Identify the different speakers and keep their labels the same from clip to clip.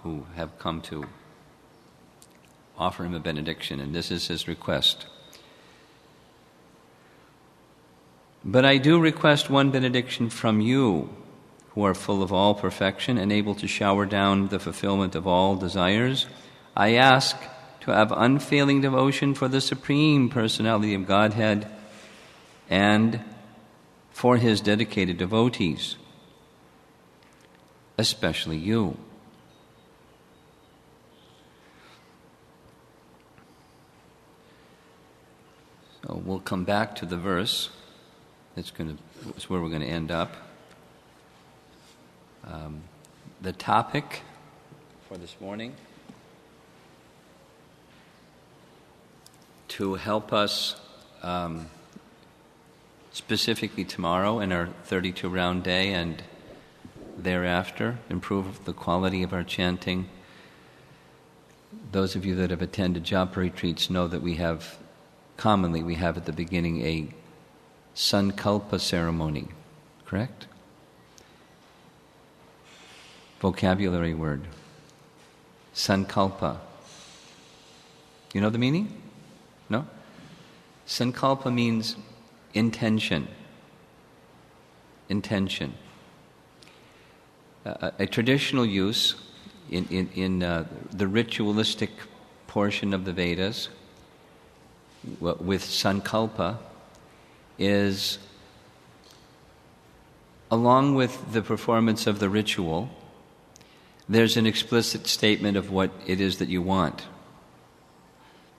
Speaker 1: who have come to offer him a benediction, and this is his request. But I do request one benediction from you, who are full of all perfection and able to shower down the fulfillment of all desires. I ask to have unfailing devotion for the Supreme Personality of Godhead and for His dedicated devotees, especially you. So we'll come back to the verse. It's where we're going to end up. The topic for this morning, to help us specifically tomorrow in our 32-round day and thereafter improve the quality of our chanting. Those of you that have attended japa retreats know that we have at the beginning a sankalpa ceremony, correct? Vocabulary word. Sankalpa. You know the meaning? No? Sankalpa means intention. Intention. A traditional use in the ritualistic portion of the Vedas with sankalpa is, along with the performance of the ritual, there's an explicit statement of what it is that you want.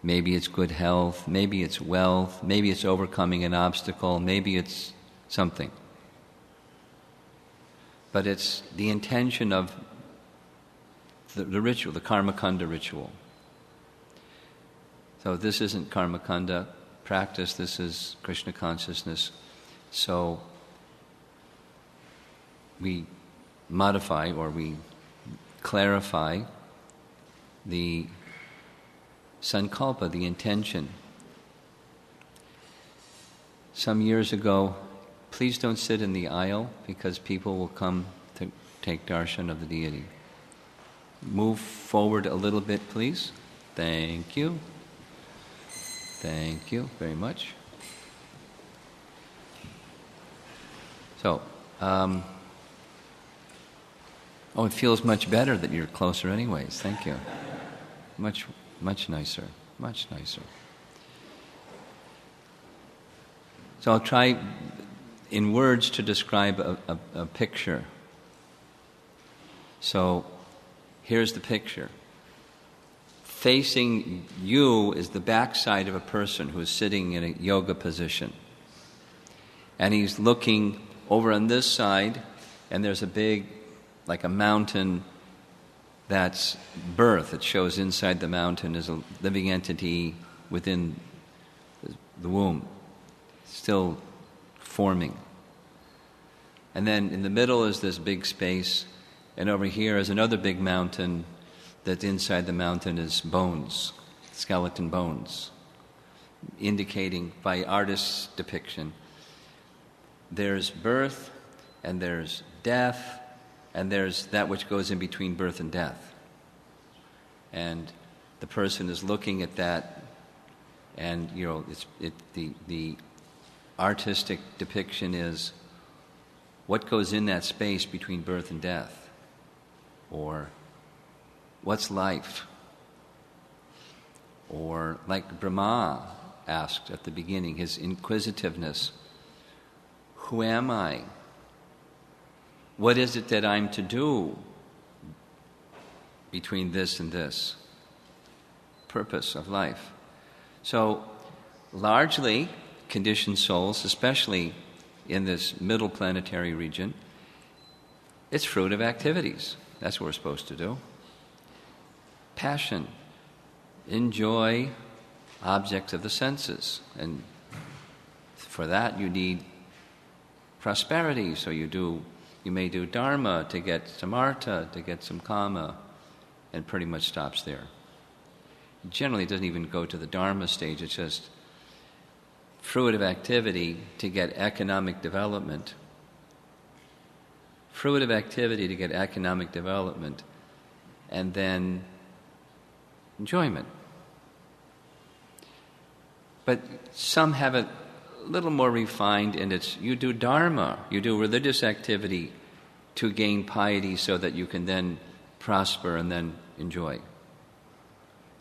Speaker 1: Maybe it's good health, maybe it's wealth, maybe it's overcoming an obstacle, maybe it's something. But it's the intention of the ritual, the karmakanda ritual. So this isn't karmakanda practice, this is Krishna consciousness. So we modify or we clarify the sankalpa, the intention. Some years ago, please don't sit in the aisle because people will come to take darshan of the deity. Move forward a little bit, please. Thank you. Thank you very much. So, it feels much better that you're closer anyways. Thank you. Much nicer. Much nicer. So I'll try in words to describe a picture. So here's the picture. Facing you is the backside of a person who is sitting in a yoga position. And he's looking over on this side, and there's a big, like a mountain that's birth. It shows inside the mountain is a living entity within the womb, still forming. And then in the middle is this big space, and over here is another big mountain that inside the mountain is bones, skeleton bones, indicating by artist's depiction there's birth and there's death and there's that which goes in between birth and death. And the person is looking at that, and the artistic depiction is what goes in that space between birth and death, or what's life? Or like Brahma asked at the beginning, his inquisitiveness, who am I? What is it that I'm to do between this and this? Purpose of life. So largely, conditioned souls, especially in this middle planetary region, it's fruit of activities. That's what we're supposed to do. Passion. Enjoy objects of the senses. And for that you need prosperity. So you may do dharma to get some artha, to get some kama, and pretty much stops there. Generally it doesn't even go to the dharma stage, it's just fruitive activity to get economic development. Fruitive activity to get economic development and then enjoyment. But some have it a little more refined, and it's you do dharma, you do religious activity to gain piety so that you can then prosper and then enjoy.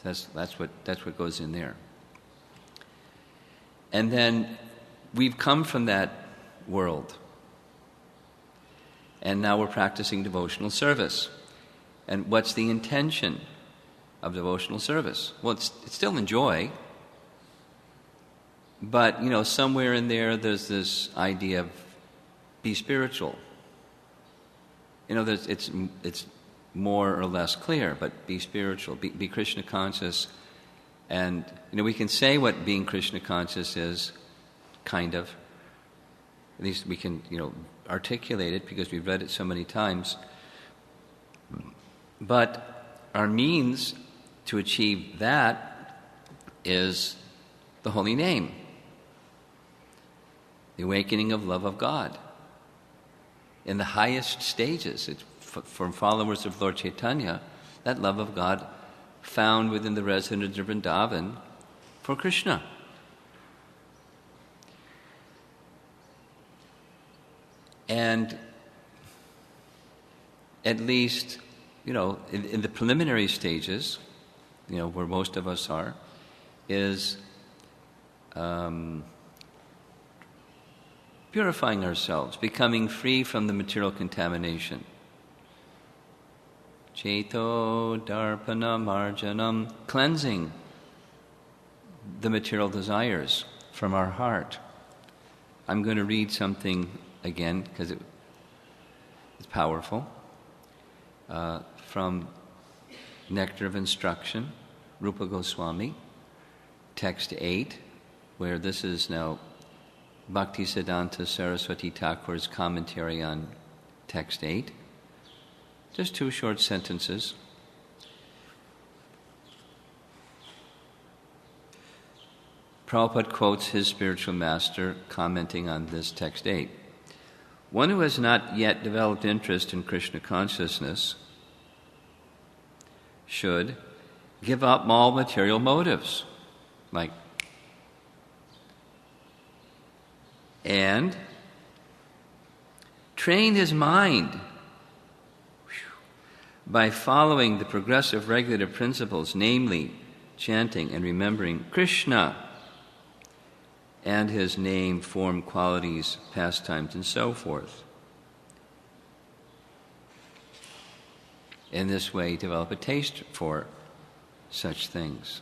Speaker 1: That's what goes in there. And then we've come from that world. And now we're practicing devotional service. And what's the intention of devotional service? Well, it's still enjoy. But, somewhere in there's this idea of be spiritual. It's more or less clear, but be spiritual, be Krishna conscious. And, we can say what being Krishna conscious is, kind of. At least we can, articulate it because we've read it so many times. But our means to achieve that is the holy name, the awakening of love of God. In the highest stages, it's for followers of Lord Chaitanya, that love of God found within the residents of Vrindavan for Krishna. And at least, in the preliminary stages, where most of us are, is purifying ourselves, becoming free from the material contamination. Cheto darpana marjanam, cleansing the material desires from our heart. I'm going to read something again because it's powerful. From Nectar of Instruction, Rupa Goswami, text 8, where this is now Bhaktisiddhanta Saraswati Thakur's commentary on text 8. Just 2 short sentences. Prabhupada quotes his spiritual master commenting on this text 8. One who has not yet developed interest in Krishna consciousness should give up all material motives, and train his mind by following the progressive regulative principles, namely chanting and remembering Krishna and his name, form, qualities, pastimes, and so forth. In this way, develop a taste for such things.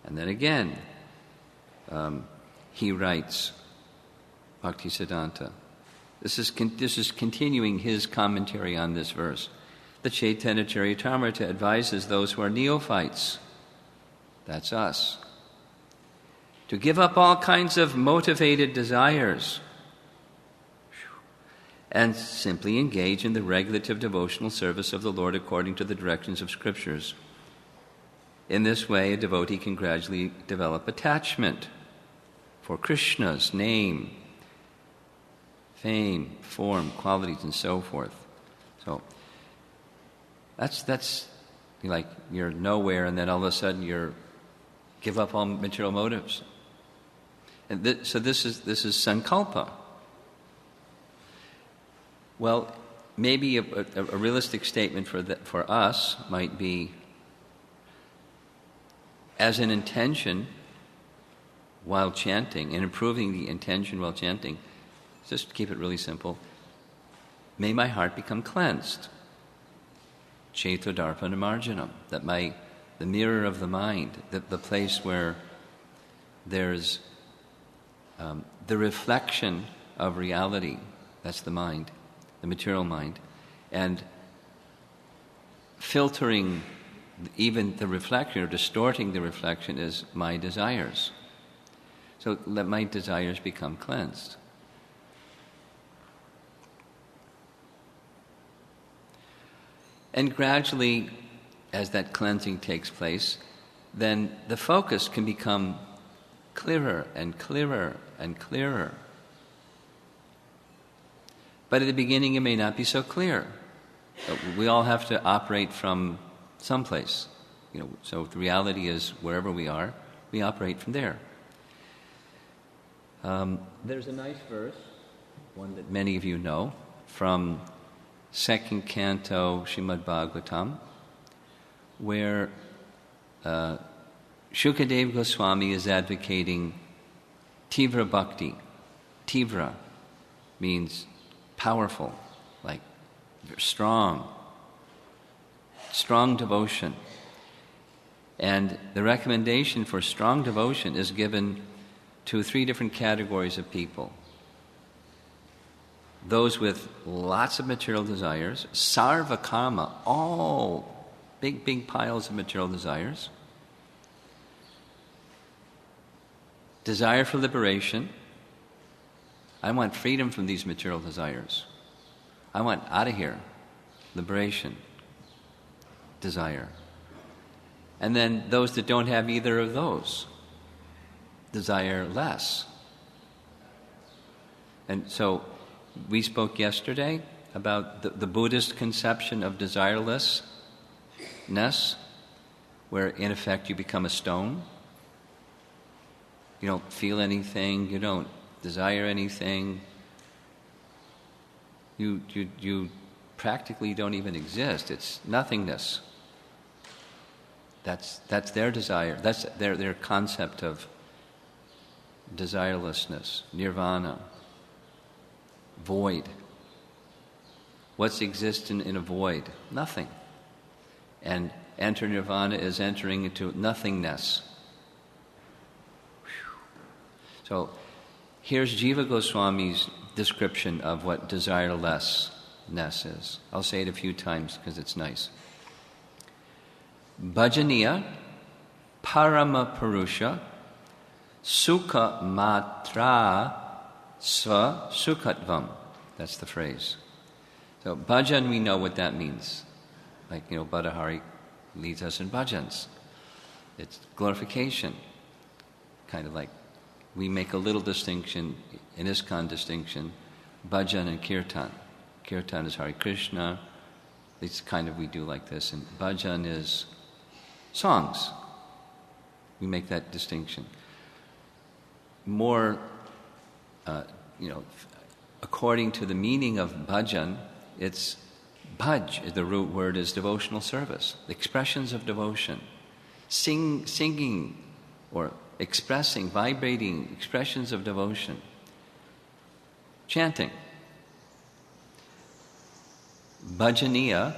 Speaker 1: And then again, he writes, Bhaktisiddhanta, this is continuing his commentary on this verse. The Chaitanya Charitamrita advises those who are neophytes, that's us, to give up all kinds of motivated desires and simply engage in the regulative devotional service of the Lord according to the directions of Scriptures. In this way, a devotee can gradually develop attachment for Krishna's name, fame, form, qualities, and so forth. So that's like you're nowhere, and then all of a sudden you're give up all material motives. And so this is sankalpa. Well, maybe a realistic statement for us might be, as an intention while chanting, and improving the intention while chanting, just keep it really simple. May my heart become cleansed. Cheto darpana marjanam, that the mirror of the mind, the place where there's the reflection of reality, that's the mind, the material mind, and filtering even the reflection or distorting the reflection is my desires. So let my desires become cleansed. And gradually, as that cleansing takes place, then the focus can become clearer and clearer and clearer. But at the beginning, it may not be so clear. We all have to operate from someplace. So the reality is wherever we are, we operate from there. There's a nice verse, one that many of you know, from second canto Srimad Bhagavatam, where Shukadeva Goswami is advocating Tivra Bhakti. Tivra means powerful, like strong devotion. And the recommendation for strong devotion is given to 3 different categories of people. Those with lots of material desires, sarva karma, all big piles of material desires. Desire for liberation. I want freedom from these material desires. I want out of here. Liberation. Desire. And then those that don't have either of those. Desire less. And so we spoke yesterday about the Buddhist conception of desirelessness, where in effect you become a stone. You don't feel anything, you don't desire anything. You practically don't even exist. It's nothingness. That's their desire. That's their concept of desirelessness, nirvana, void. What's existent in a void? Nothing. And enter nirvana is entering into nothingness. So here's Jiva Goswami's description of what desirelessness is. I'll say it a few times because it's nice. Bhajaniya parama purusha sukha matra sva sukhatvam. That's the phrase. So bhajan, we know what that means. Like, Badahari leads us in bhajans. It's glorification. Kind of like we make a little distinction, in ISKCON distinction, bhajan and kirtan. Kirtan is Hare Krishna. It's kind of, we do like this. And bhajan is songs. We make that distinction. More, according to the meaning of bhajan, it's bhaj, the root word is devotional service, expressions of devotion. Singing or expressing, vibrating expressions of devotion. Chanting. Bhajaniya,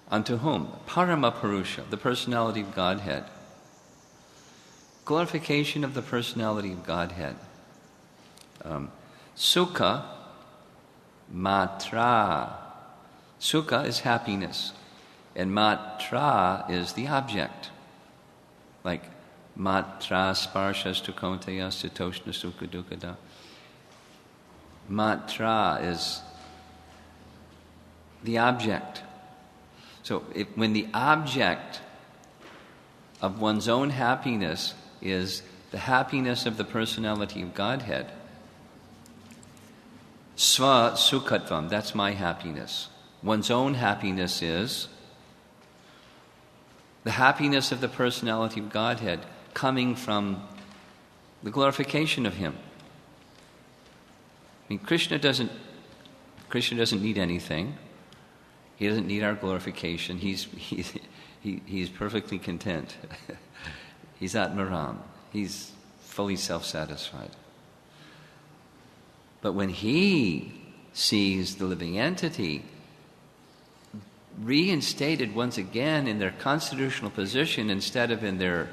Speaker 1: unto whom? Parama-purusha, the personality of Godhead. Glorification of the personality of Godhead. Sukha matra. Sukha is happiness, and matra is the object. Like matra sparshas tukontayas toshna sukha dukkada. Matra is the object. So when the object of one's own happiness is the happiness of the personality of Godhead, sva sukhatvam, that's my happiness. One's own happiness is the happiness of the personality of Godhead coming from the glorification of Him. I mean, Krishna doesn't need anything. He doesn't need our glorification. He's perfectly content. He's Atmaram. He's fully self-satisfied. But when he sees the living entity reinstated once again in their constitutional position instead of in their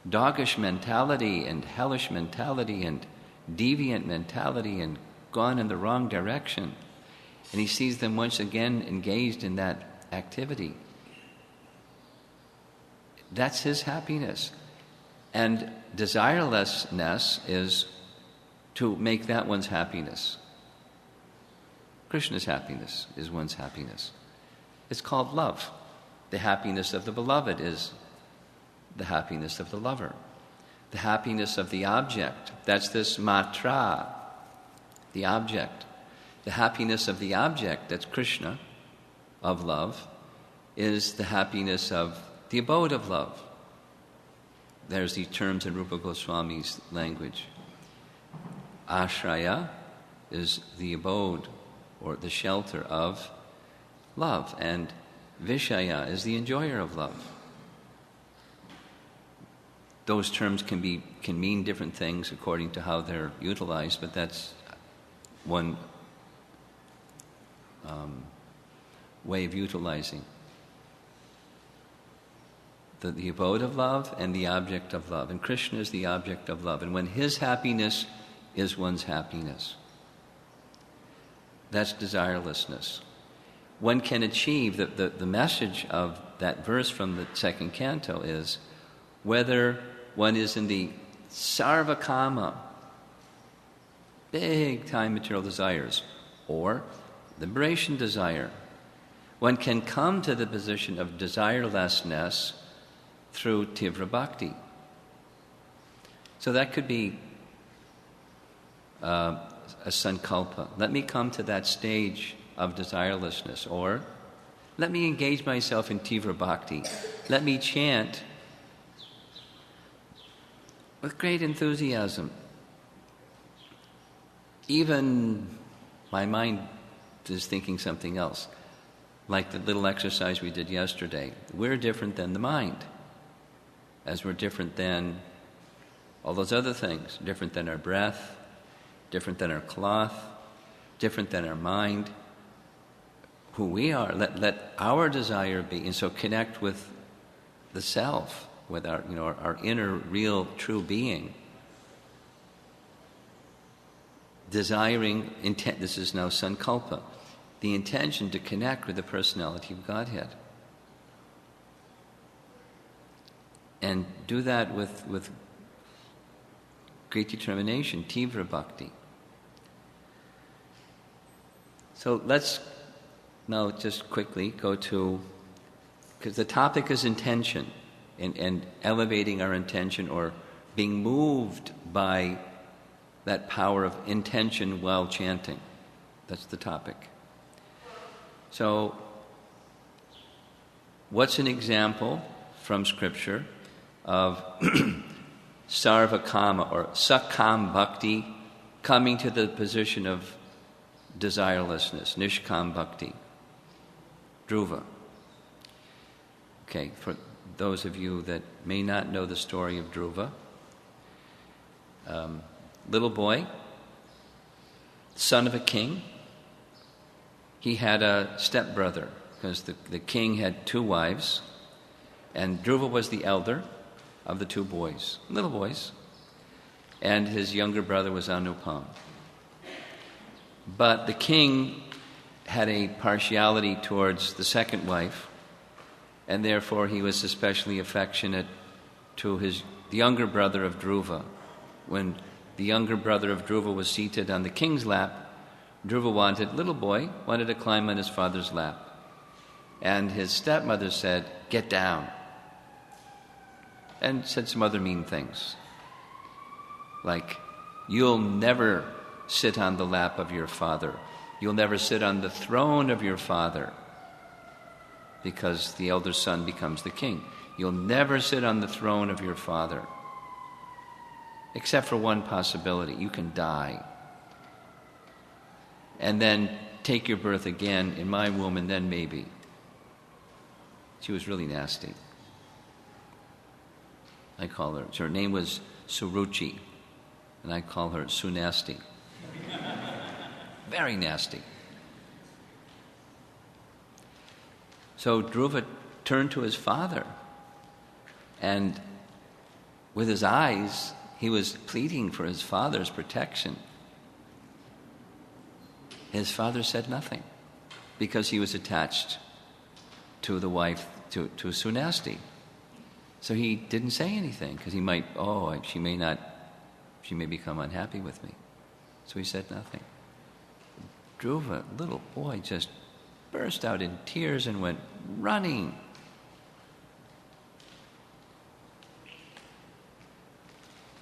Speaker 1: doggish mentality and hellish mentality and deviant mentality and gone in the wrong direction, and he sees them once again engaged in that activity, that's his happiness. And desirelessness is to make that one's happiness. Krishna's happiness is one's happiness. It's called love. The happiness of the beloved is the happiness of the lover. The happiness of the object, that's this matra, the object. The happiness of the object, that's Krishna, of love, is the happiness of the abode of love. There's these terms in Rupa Goswami's language. Ashraya is the abode or the shelter of love, and Vishaya is the enjoyer of love. Those terms can mean different things according to how they're utilized, but that's one way of utilizing the abode of love and the object of love. And Krishna is the object of love. And when his happiness is one's happiness, that's desirelessness. One can achieve, the message of that verse from the second canto is, whether one is in the sarvakama, big-time material desires, or liberation desire, one can come to the position of desirelessness through tivra bhakti. So that could be a sankalpa. Let me come to that stage of desirelessness, or let me engage myself in tivra bhakti. Let me chant with great enthusiasm. Even my mind is thinking something else, like the little exercise we did yesterday. We're different than the mind, as we're different than all those other things, different than our breath, different than our cloth, different than our mind. Who we are, let our desire be, and so connect with the self, with our inner, real, true being. Desiring, intent. This is now sankalpa, the intention to connect with the personality of Godhead. And do that with great determination, tivra bhakti. So let's now just quickly go to, because the topic is intention, and elevating our intention or being moved by that power of intention while chanting. That's the topic. So, what's an example from Scripture of sarvakama or sakam bhakti coming to the position of desirelessness, nishkam bhakti? Dhruva. Okay, for those of you that may not know the story of Dhruva, little boy, son of a king. He had a stepbrother, because the king had two wives, and Dhruva was the elder of the two boys, little boys, and his younger brother was Anupam. But the king had a partiality towards the second wife, and therefore he was especially affectionate to the younger brother of Dhruva. When the younger brother of Dhruva was seated on the king's lap, Dhruva little boy wanted to climb on his father's lap. And his stepmother said, "Get down," and said some other mean things. Like, "You'll never sit on the lap of your father. You'll never sit on the throne of your father," because the elder son becomes the king. "You'll never sit on the throne of your father. Except for one possibility, you can die. And then take your birth again in my womb, and then maybe." She was really nasty. I call her, her name was Suruchi, and I call her Sunasty. Very nasty. So Dhruva turned to his father, and with his eyes, he was pleading for his father's protection. His father said nothing, because he was attached to the wife, to Sunasti. So he didn't say anything, because he might, she may become unhappy with me. So he said nothing. Dhruva, little boy, just burst out in tears and went running.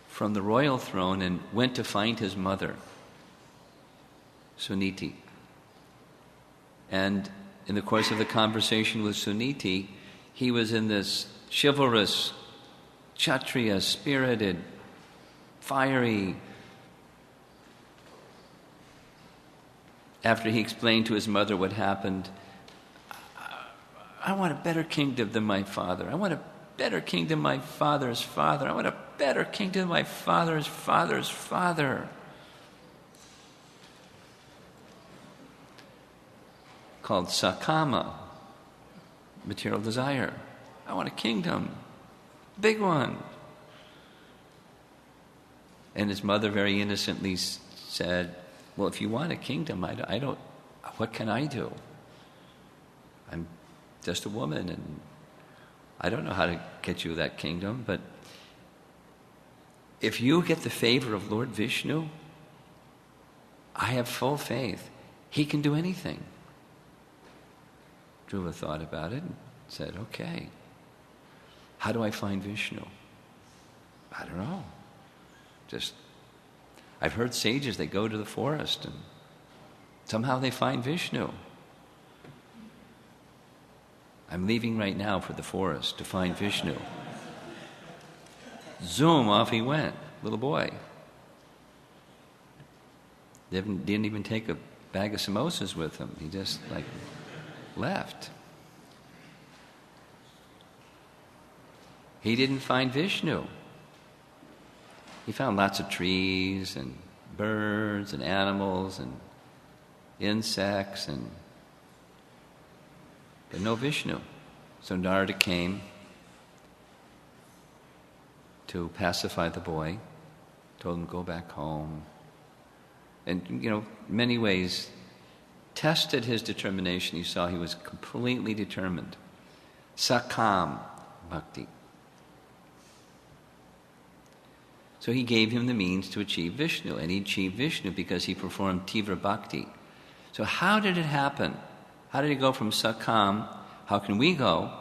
Speaker 1: From the royal throne and went to find his mother, Suniti, And in the course of the conversation with Suniti, he was in this chivalrous, kshatriya, spirited, fiery. After he explained to his mother what happened, I want a better kingdom than my father. I want a better kingdom than my father's father. I want a better kingdom than my father's father's father. Called sakama, material desire. I want a kingdom, big one. And his mother very innocently said, well, if you want a kingdom, I don't, what can I do? I'm just a woman, and I don't know how to get you that kingdom, but if you get the favor of Lord Vishnu, I have full faith. He can do anything. Dhruva thought about it and said, okay, how do I find Vishnu? I don't know. I've heard sages, they go to the forest and somehow they find Vishnu. I'm leaving right now for the forest to find Vishnu. Zoom, off he went, little boy. Didn't even take a bag of samosas with him. He just left. He didn't find Vishnu. He found lots of trees and birds and animals and insects, but no Vishnu. So Narada came to pacify the boy, told him to go back home, and in many ways tested his determination. He saw he was completely determined. Sakam bhakti. So he gave him the means to achieve Vishnu, and he achieved Vishnu because he performed Tivra Bhakti. So how did it happen? How did he go from Sakam? How can we go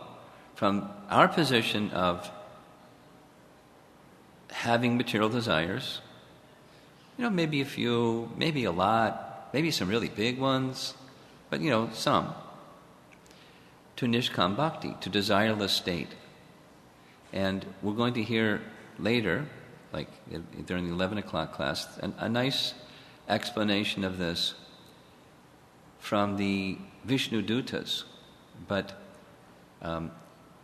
Speaker 1: from our position of having material desires, maybe a few, maybe a lot, maybe some really big ones, but some, to Nishkam Bhakti, to desireless state. And we're going to hear later, during the 11 o'clock class, a nice explanation of this from the Vishnu Dutas. But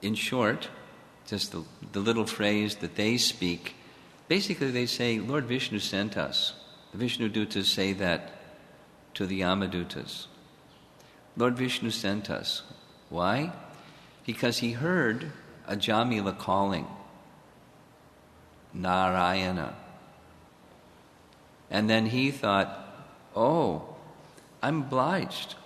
Speaker 1: in short, just the little phrase that they speak, basically they say, Lord Vishnu sent us. The Vishnu Dutas say that to the Yamadutas. Lord Vishnu sent us. Why? Because he heard a Jamila calling, Narayana. And then he thought, oh, I'm obliged.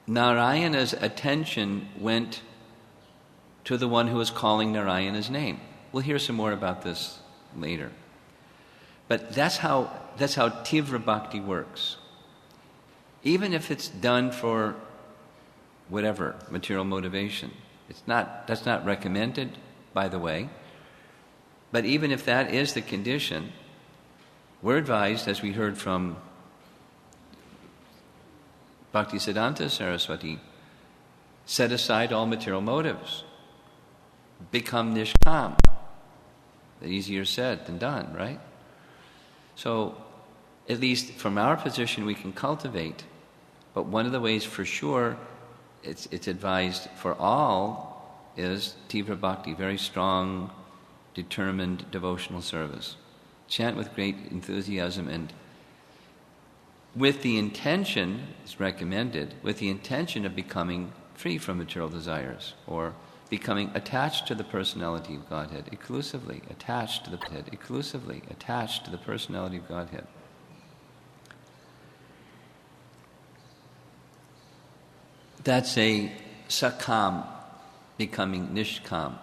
Speaker 1: Narayana's attention went to the one who was calling Narayana's name. We'll hear some more about this later. But that's how Tivra Bhakti works. Even if it's done for whatever, material motivation. That's not recommended, by the way. But even if that is the condition, we're advised, as we heard from Bhaktisiddhanta Saraswati, set aside all material motives. Become nishkam. Easier said than done, right? So, at least from our position, we can cultivate. But one of the ways for sure it's advised for all is Tivra Bhakti, very strong, determined devotional service. Chant with great enthusiasm and with the intention, it's recommended, with the intention of becoming free from material desires or becoming attached to the personality of Godhead, exclusively attached to the personality of Godhead. That's a sakam, becoming nishkam.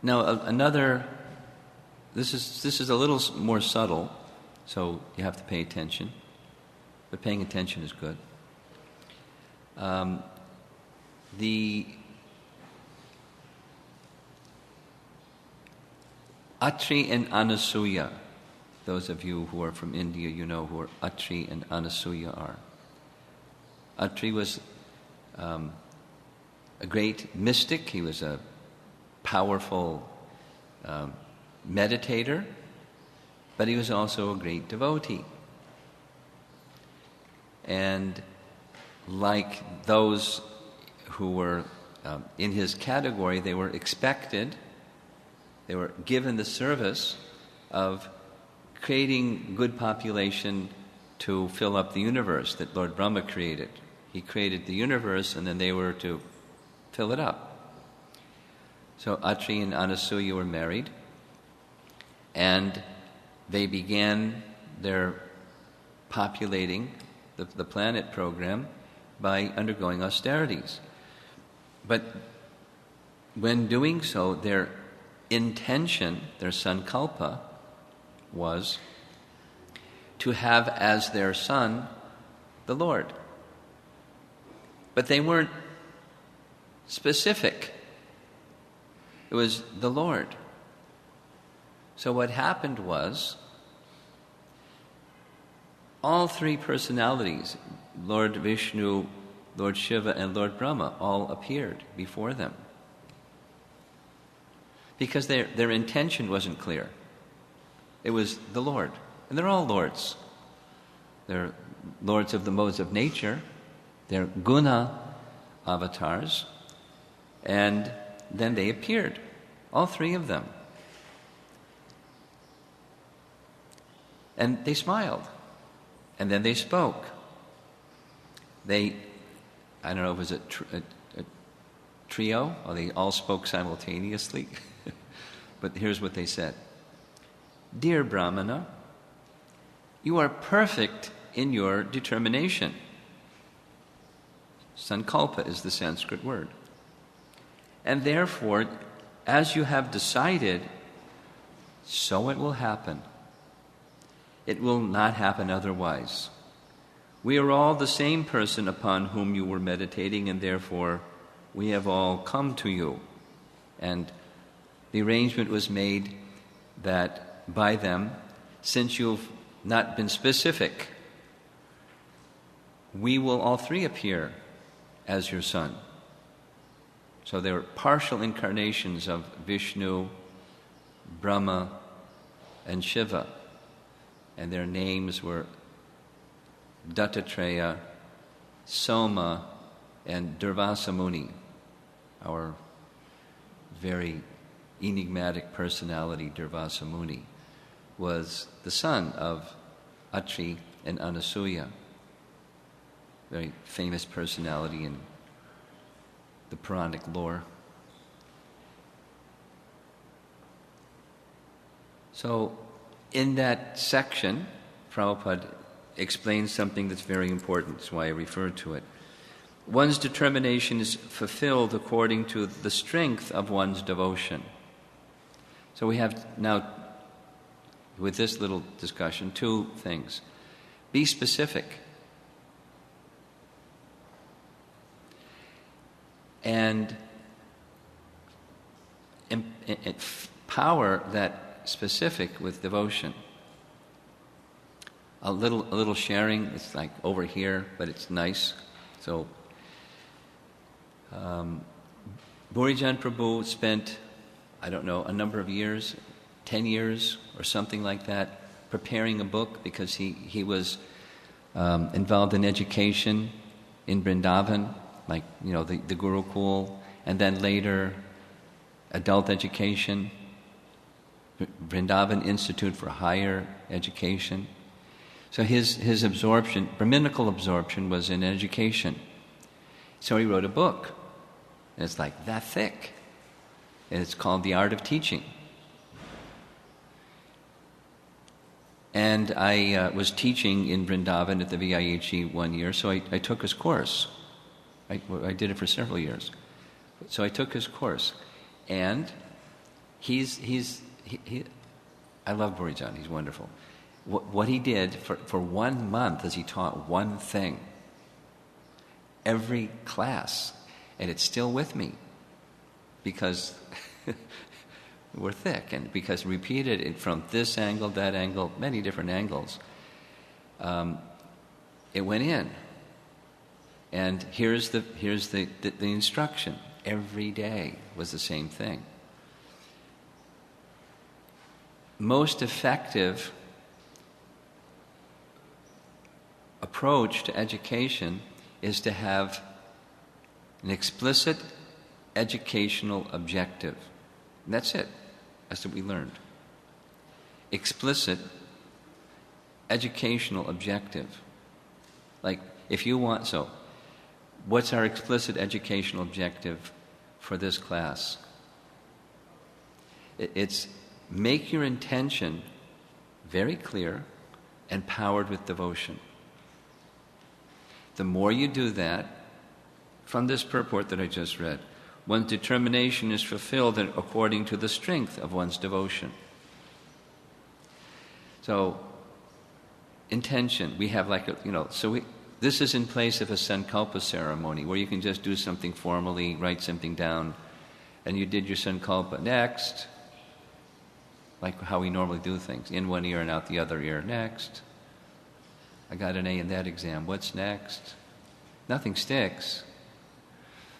Speaker 1: Now this is a little more subtle, so you have to pay attention, but paying attention is good. The Atri and Anasuya, those of you who are from India, you know who Atri and Anasuya are. Atri was a great mystic. He was a powerful meditator, but he was also a great devotee. And like those who were in his category, they were expected, they were given the service of creating good population to fill up the universe that Lord Brahma created. He created the universe, and then they were to fill it up. So Atri and Anasuya were married, and they began their populating the planet program by undergoing austerities. But when doing so, their intention, their sankalpa, was to have as their son the Lord. But they weren't specific. It was the Lord. So what happened was, all three personalities, Lord Vishnu, Lord Shiva, and Lord Brahma, all appeared before them. Because their intention wasn't clear. It was the Lord. And they're all lords. They're lords of the modes of nature. They're guna avatars. And then they appeared, all three of them. And they smiled. And then they spoke. I don't know if it was a trio, or they all spoke simultaneously. But here's what they said. Dear Brahmana, you are perfect in your determination. Sankalpa is the Sanskrit word. And therefore, as you have decided, so it will happen. It will not happen otherwise. We are all the same person upon whom you were meditating, and therefore we have all come to you. And the arrangement was made that by them, since you've not been specific, we will all three appear as your son. So they were partial incarnations of Vishnu, Brahma, and Shiva. And their names were Dattatreya, Soma, and Durvasa Muni, our very enigmatic personality, Durvasa Muni, was the son of Atri and Anasuya, very famous personality in the Puranic lore. So, in that section, Prabhupada explains something that's very important. That's why I referred to it. One's determination is fulfilled according to the strength of one's devotion. So we have now, with this little discussion, two things. Be specific. And power that specific with devotion. A little sharing, it's like over here, but it's nice. So, Burijan Prabhu spent, I don't know, a number of years, 10 years or something like that, preparing a book because he was involved in education in Vrindavan, like, you know, the Gurukul, and then later adult education, Vrindavan Institute for Higher Education. So his absorption, Brahminical absorption, was in education. So he wrote a book. And it's like that thick. And it's called The Art of Teaching. And I was teaching in Vrindavan at the VIHE 1 year, so I took his course. I did it for several years. So I took his course. And I love Burijan, he's wonderful. What he did for 1 month is he taught one thing. Every class. And it's still with me. Because were thick, and because repeated it from this angle, that angle, many different angles, it went in. And here's the instruction. Every day was the same thing. Most effective approach to education is to have an explicit educational objective. And that's it. That's what we learned. Explicit educational objective. Like, if you want, so, what's our explicit educational objective for this class? It's make your intention very clear and powered with devotion. The more you do that, from this purport that I just read, one's determination is fulfilled according to the strength of one's devotion. So, intention, we have like this is in place of a sankalpa ceremony where you can just do something formally, write something down, and you did your sankalpa. Next, like how we normally do things, in one ear and out the other ear. Next, I got an A in that exam. What's next? Nothing sticks.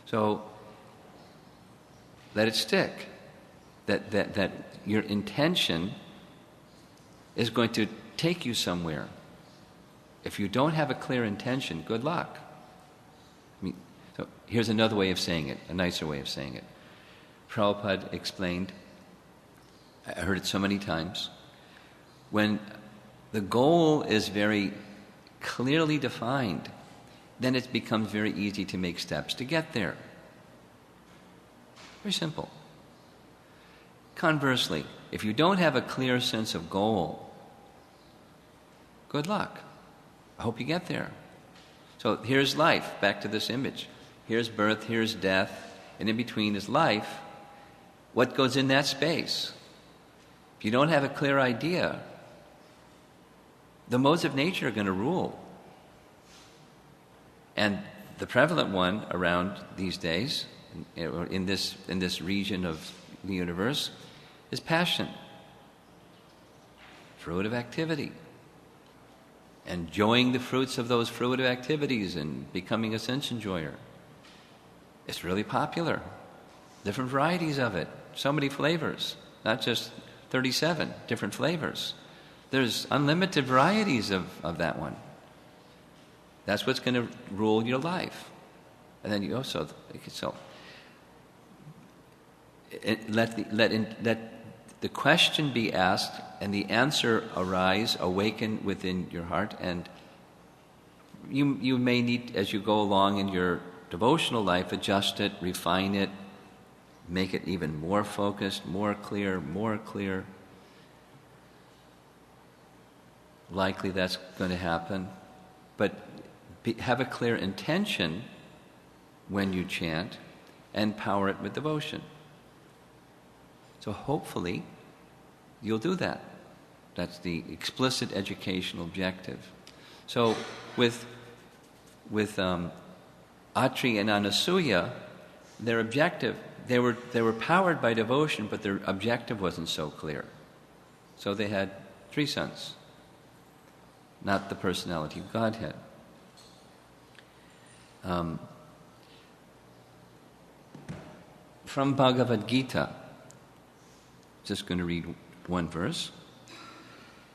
Speaker 1: So, let it stick. That your intention is going to take you somewhere. If you don't have a clear intention, good luck. So here's another way of saying it, a nicer way of saying it. Prabhupada explained, I heard it so many times, when the goal is very clearly defined, then it becomes very easy to make steps to get there. Very simple. Conversely, if you don't have a clear sense of goal, good luck. I hope you get there. So here's life, back to this image. Here's birth, here's death, and in between is life. What goes in that space? If you don't have a clear idea, the modes of nature are going to rule. And the prevalent one around these days, in this region of the universe, is passion, fruitive activity. Enjoying the fruits of those fruitive activities and becoming a sense enjoyer. It's really popular. Different varieties of it. So many flavors. Not just 37 different flavors. There's unlimited varieties of that one. That's what's going to rule your life. And then you also, let the question be asked and the answer arise, awaken within your heart, and you may need, as you go along in your devotional life, adjust it, refine it, make it even more focused, more clear. Likely that's going to happen. But have a clear intention when you chant and power it with devotion. So hopefully you'll do that. That's the explicit educational objective. So with Atri and Anasuya, their objective, they were powered by devotion, but their objective wasn't so clear. So they had 3 sons, not the personality of Godhead. From Bhagavad Gita, just going to read one verse.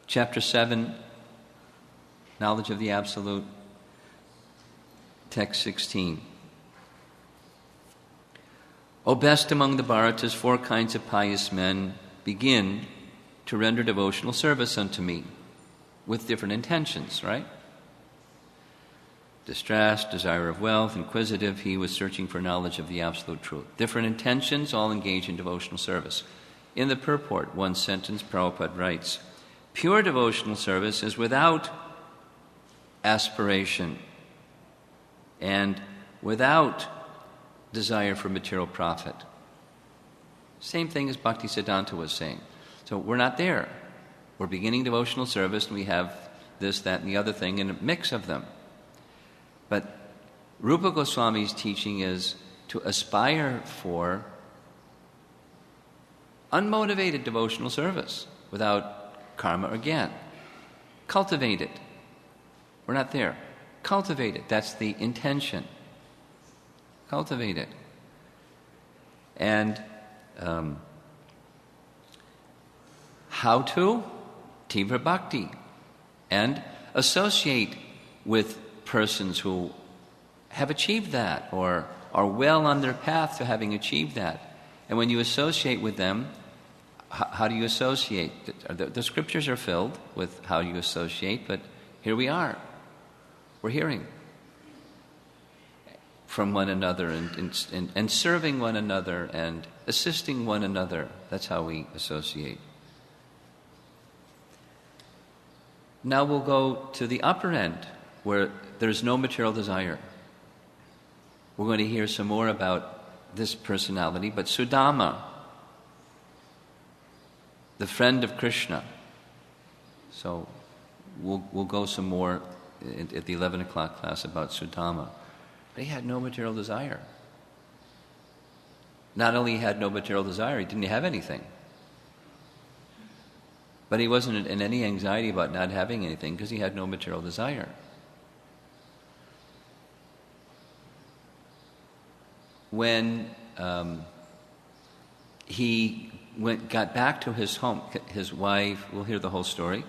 Speaker 1: Chapter 7, Knowledge of the Absolute, text 16. O best among the Bharatas, 4 kinds of pious men begin to render devotional service unto me with different intentions, right? Distressed, desire of wealth, inquisitive, he was searching for knowledge of the absolute truth. Different intentions, all engage in devotional service. In the purport, one sentence, Prabhupada writes, pure devotional service is without aspiration and without desire for material profit. Same thing as Bhaktisiddhanta was saying. So we're not there. We're beginning devotional service and we have this, that, and the other thing and a mix of them. But Rupa Goswami's teaching is to aspire for unmotivated devotional service without karma or gyan. Cultivate it. We're not there. Cultivate it. That's the intention. Cultivate it. And how to? Tivra bhakti. And associate with persons who have achieved that or are well on their path to having achieved that. And when you associate with them, how do you associate? The scriptures are filled with how you associate, but here we are. We're hearing from one another and serving one another and assisting one another. That's how we associate. Now we'll go to the upper end, where there's no material desire. We're going to hear some more about this personality, but Sudama, the friend of Krishna. So we'll go some more at the 11 o'clock class about Sudama. But he had no material desire. Not only had no material desire, he didn't have anything. But he wasn't in any anxiety about not having anything because he had no material desire. When he got back to his home, his wife, we'll hear the whole story.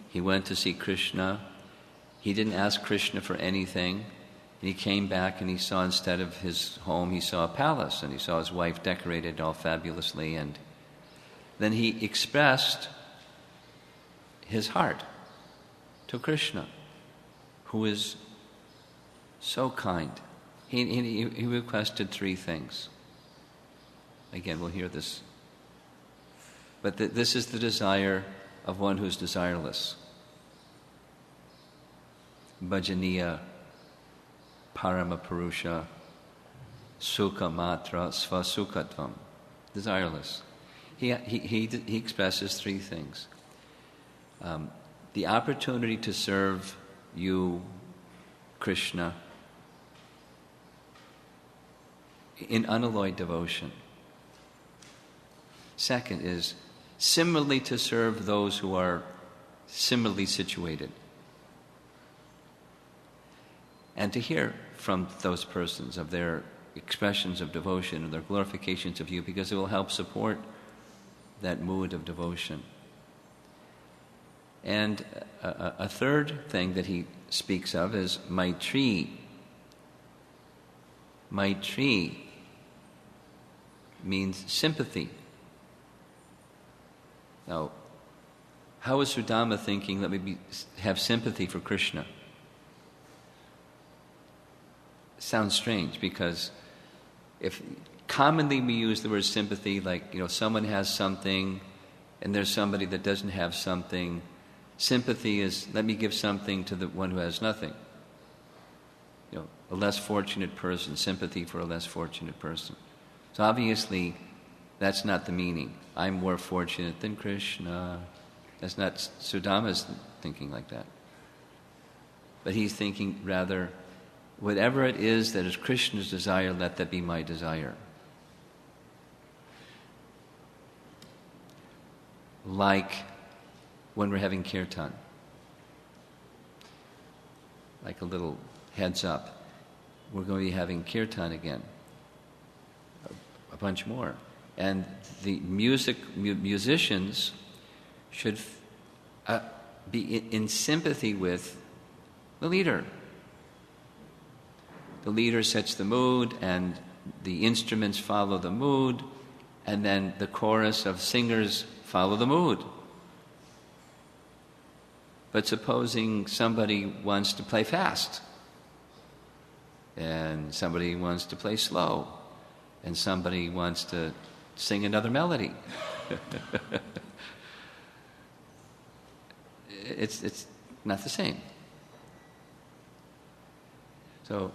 Speaker 1: He went to see Krishna. He didn't ask Krishna for anything. And he came back and he saw, instead of his home, he saw a palace, and he saw his wife decorated all fabulously. And then he expressed his heart to Krishna, who is so kind. He requested 3 things. Again, we'll hear this. But this is the desire of one who's desireless. Bhajaniya Paramapurusha Sukha Matra Svasukhatvam. Desireless. He expresses 3 things. The opportunity to serve you, Krishna, in unalloyed devotion. Second is similarly to serve those who are similarly situated. And to hear from those persons of their expressions of devotion and their glorifications of you, because it will help support that mood of devotion. And a third thing that he speaks of is Maitri. Maitri means sympathy. Now, how is Sudama thinking, let me have sympathy for Krishna? Sounds strange, because if commonly we use the word sympathy, like, someone has something and there's somebody that doesn't have something. Sympathy is, let me give something to the one who has nothing. A less fortunate person, sympathy for a less fortunate person. So obviously, that's not the meaning. I'm more fortunate than Krishna. That's not, Sudama's thinking like that. But he's thinking rather, whatever it is that is Krishna's desire, let that be my desire. Like when we're having kirtan. Like a little heads up. We're going to be having kirtan again. A bunch more. And the musicians should be in sympathy with the leader. The leader sets the mood, and the instruments follow the mood, and then the chorus of singers follow the mood. But supposing somebody wants to play fast, and somebody wants to play slow, and somebody wants to sing another melody. It's not the same. So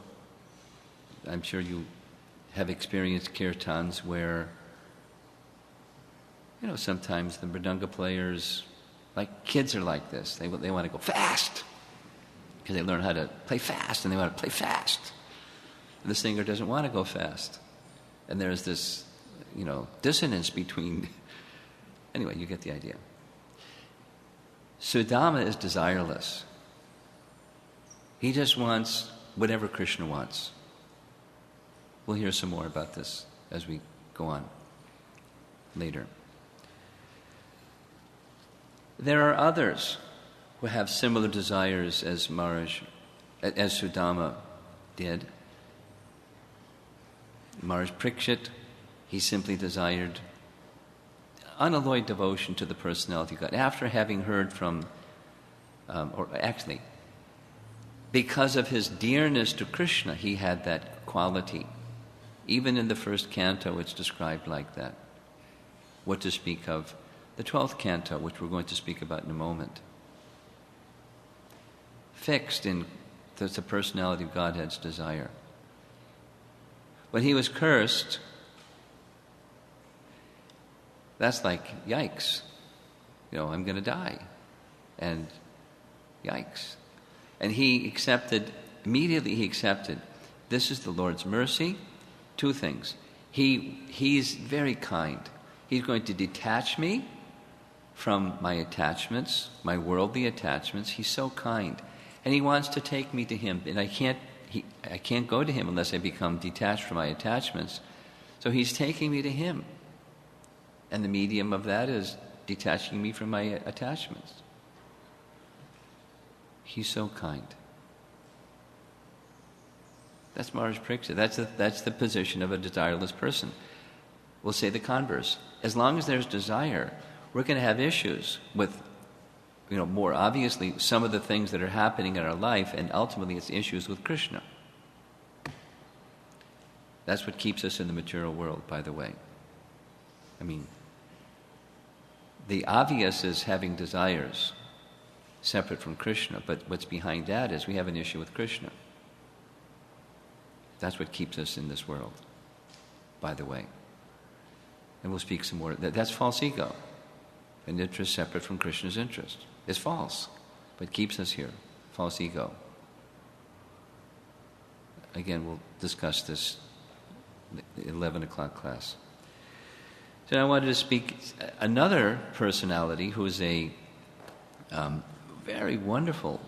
Speaker 1: I'm sure you have experienced kirtans where, sometimes the mridanga players, like kids are like this. They want to go fast because they learn how to play fast, and they want to play fast. And the singer doesn't want to go fast. And there's this dissonance between... Anyway, you get the idea. Sudama is desireless. He just wants whatever Krishna wants. We'll hear some more about this as we go on later. There are others who have similar desires as Sudama did. Maharaj Parikshit, he simply desired unalloyed devotion to the personality of God. After having heard from, because of his dearness to Krishna, he had that quality. Even in the first canto, it's described like that. What to speak of the 12th canto, which we're going to speak about in a moment. Fixed in the personality of Godhead's desire. When he was cursed, that's like, yikes. I'm going to die. And yikes. And immediately he accepted, this is the Lord's mercy. Two things. He's very kind. He's going to detach me from my attachments, my worldly attachments. He's so kind. And he wants to take me to him. And I can't go to him unless I become detached from my attachments. So he's taking me to him. And the medium of that is detaching me from my attachments. He's so kind. That's Maharaj Parikshit. That's the position of a desireless person. We'll say the converse. As long as there's desire, we're going to have issues with, more obviously, some of the things that are happening in our life, and ultimately it's issues with Krishna. That's what keeps us in the material world, by the way. The obvious is having desires separate from Krishna, but what's behind that is we have an issue with Krishna. That's what keeps us in this world, by the way. And we'll speak some more. That's false ego. An interest separate from Krishna's interest. It's false, but keeps us here. False ego. Again, we'll discuss this in the 11 o'clock class. So I wanted to speak another personality who is a very wonderful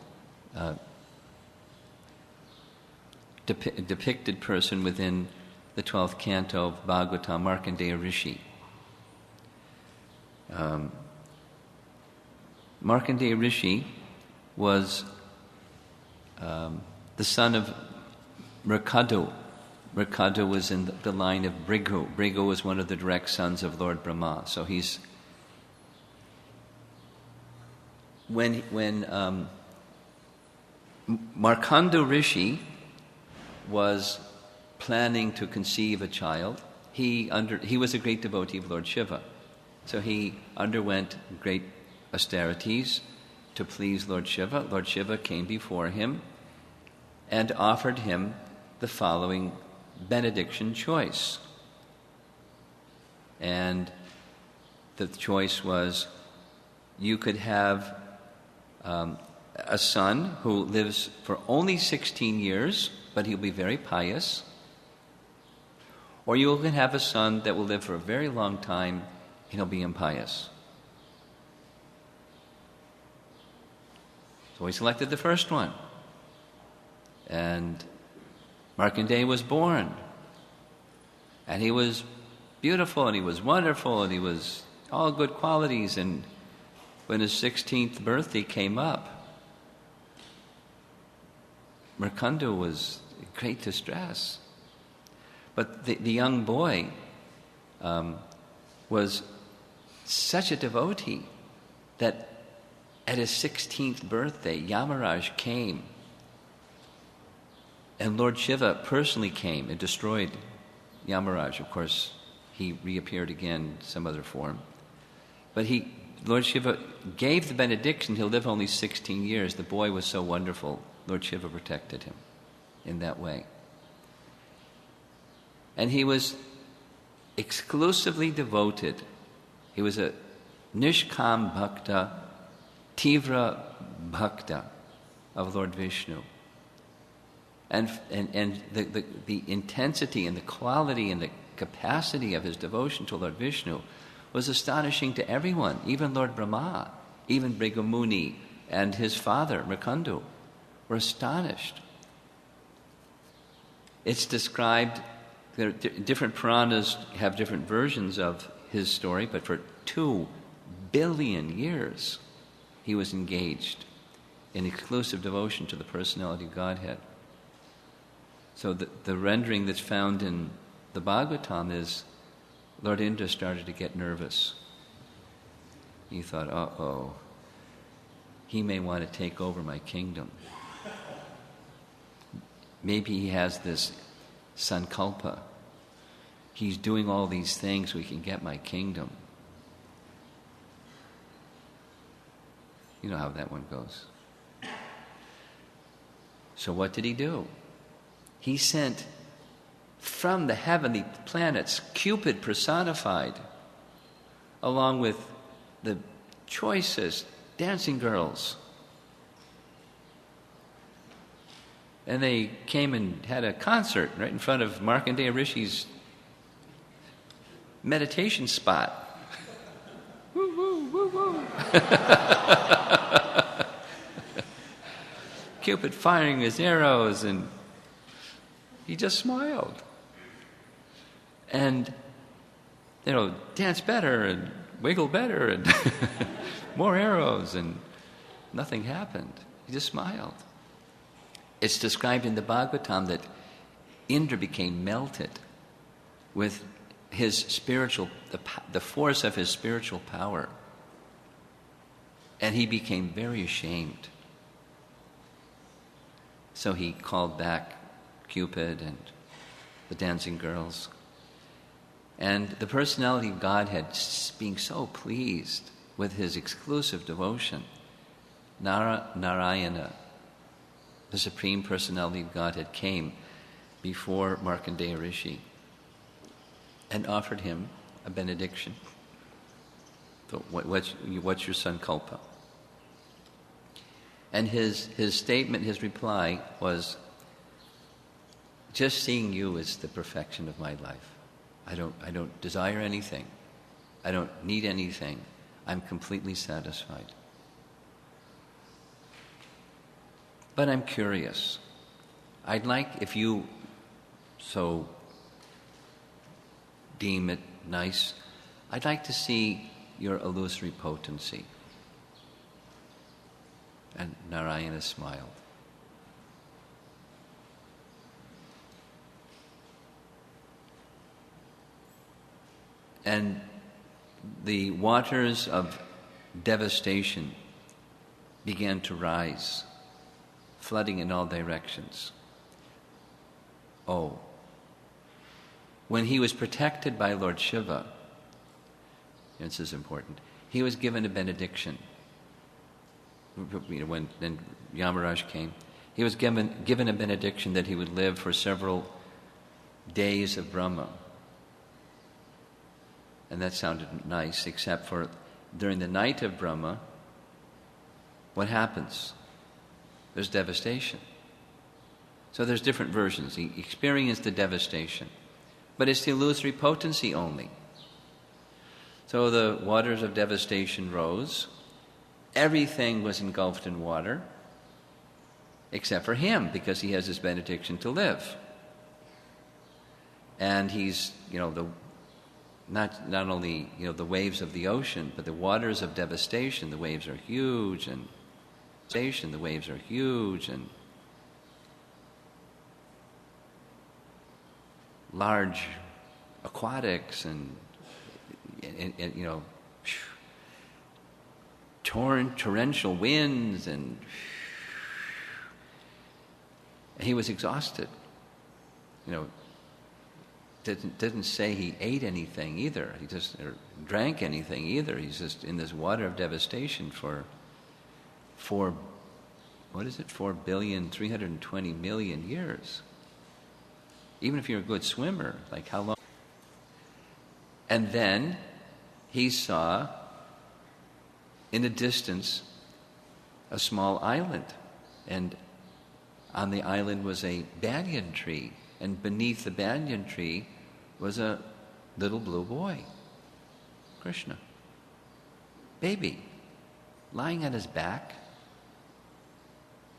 Speaker 1: depicted person within the 12th canto of Bhagavatam, Markandeya Rishi. Markandeya Rishi was the son of Mrikadu. Mrikadu was in the line of Bhrigu. Bhrigu was one of the direct sons of Lord Brahma. So he's... When Markandeya Rishi was planning to conceive a child, he was a great devotee of Lord Shiva. So he underwent great austerities to please Lord Shiva. Lord Shiva came before him and offered him the following benediction choice. And the choice was, you could have a son who lives for only 16 years, but he'll be very pious. Or you can have a son that will live for a very long time, and he'll be impious. So he selected the first one. And Markandeya was born. And he was beautiful, and he was wonderful, and he was all good qualities. And when his 16th birthday came up, Markandeya was in great distress. But the young boy was such a devotee that at his 16th birthday, Yamaraj came. And Lord Shiva personally came and destroyed Yamaraj. Of course, he reappeared again in some other form. But Lord Shiva gave the benediction, he'll live only 16 years. The boy was so wonderful, Lord Shiva protected him in that way. And he was exclusively devoted. He was a Nishkam Bhakta, Tivra Bhakta of Lord Vishnu. And the intensity and the quality and the capacity of his devotion to Lord Vishnu was astonishing to everyone, even Lord Brahma, even Bhrigu Muni and his father, Mrikandu, were astonished. It's described, different Puranas have different versions of his story, but for 2 billion years he was engaged in exclusive devotion to the personality of Godhead. So the rendering that's found in the Bhagavatam is Lord Indra started to get nervous. He thought, uh-oh, he may want to take over my kingdom. Maybe he has this sankalpa. He's doing all these things so he can get my kingdom. You know how that one goes. So what did he do? He sent from the heavenly planets Cupid personified, along with the choicest dancing girls. And they came and had a concert right in front of Markandeya Rishi's meditation spot. Woo, woo, woo, woo. Cupid firing his arrows, and he just smiled. And, dance better and wiggle better and more arrows, and nothing happened. He just smiled. It's described in the Bhagavatam that Indra became melted with his the force of his spiritual power. And he became very ashamed. So he called back Cupid and the dancing girls. And the personality of Godhead, being so pleased with his exclusive devotion, Narayana, the Supreme Personality of Godhead, came before Markandeya Rishi and offered him a benediction. So what's your sankalpa? And his statement, his reply was, just seeing you is the perfection of my life. I don't desire anything. I don't need anything. I'm completely satisfied. But I'm curious. I'd like, if you so deem it nice, I'd like to see your illusory potency. And Narayana smiled. And the waters of devastation began to rise, flooding in all directions. Oh, when he was protected by Lord Shiva, this is important, he was given a benediction. When Yamaraj came, he was given a benediction that he would live for several days of Brahma. And that sounded nice, except for during the night of Brahma, what happens? There's devastation. So there's different versions. He experienced the devastation, but it's the illusory potency only. So the waters of devastation rose. Everything was engulfed in water, except for him, because he has his benediction to live. And he's, not only, the waves of the ocean, but the waters of devastation. The waves are huge, and the waves are huge, and large aquatics, and torrential winds, and he was exhausted. Didn't say he ate anything either. He just drank anything either. He's just in this water of devastation for 4,320,000,000 years. Even if you're a good swimmer, like how long? And then he saw in the distance a small island, and on the island was a banyan tree, and beneath the banyan tree was a little blue boy, Krishna. Baby, lying on his back,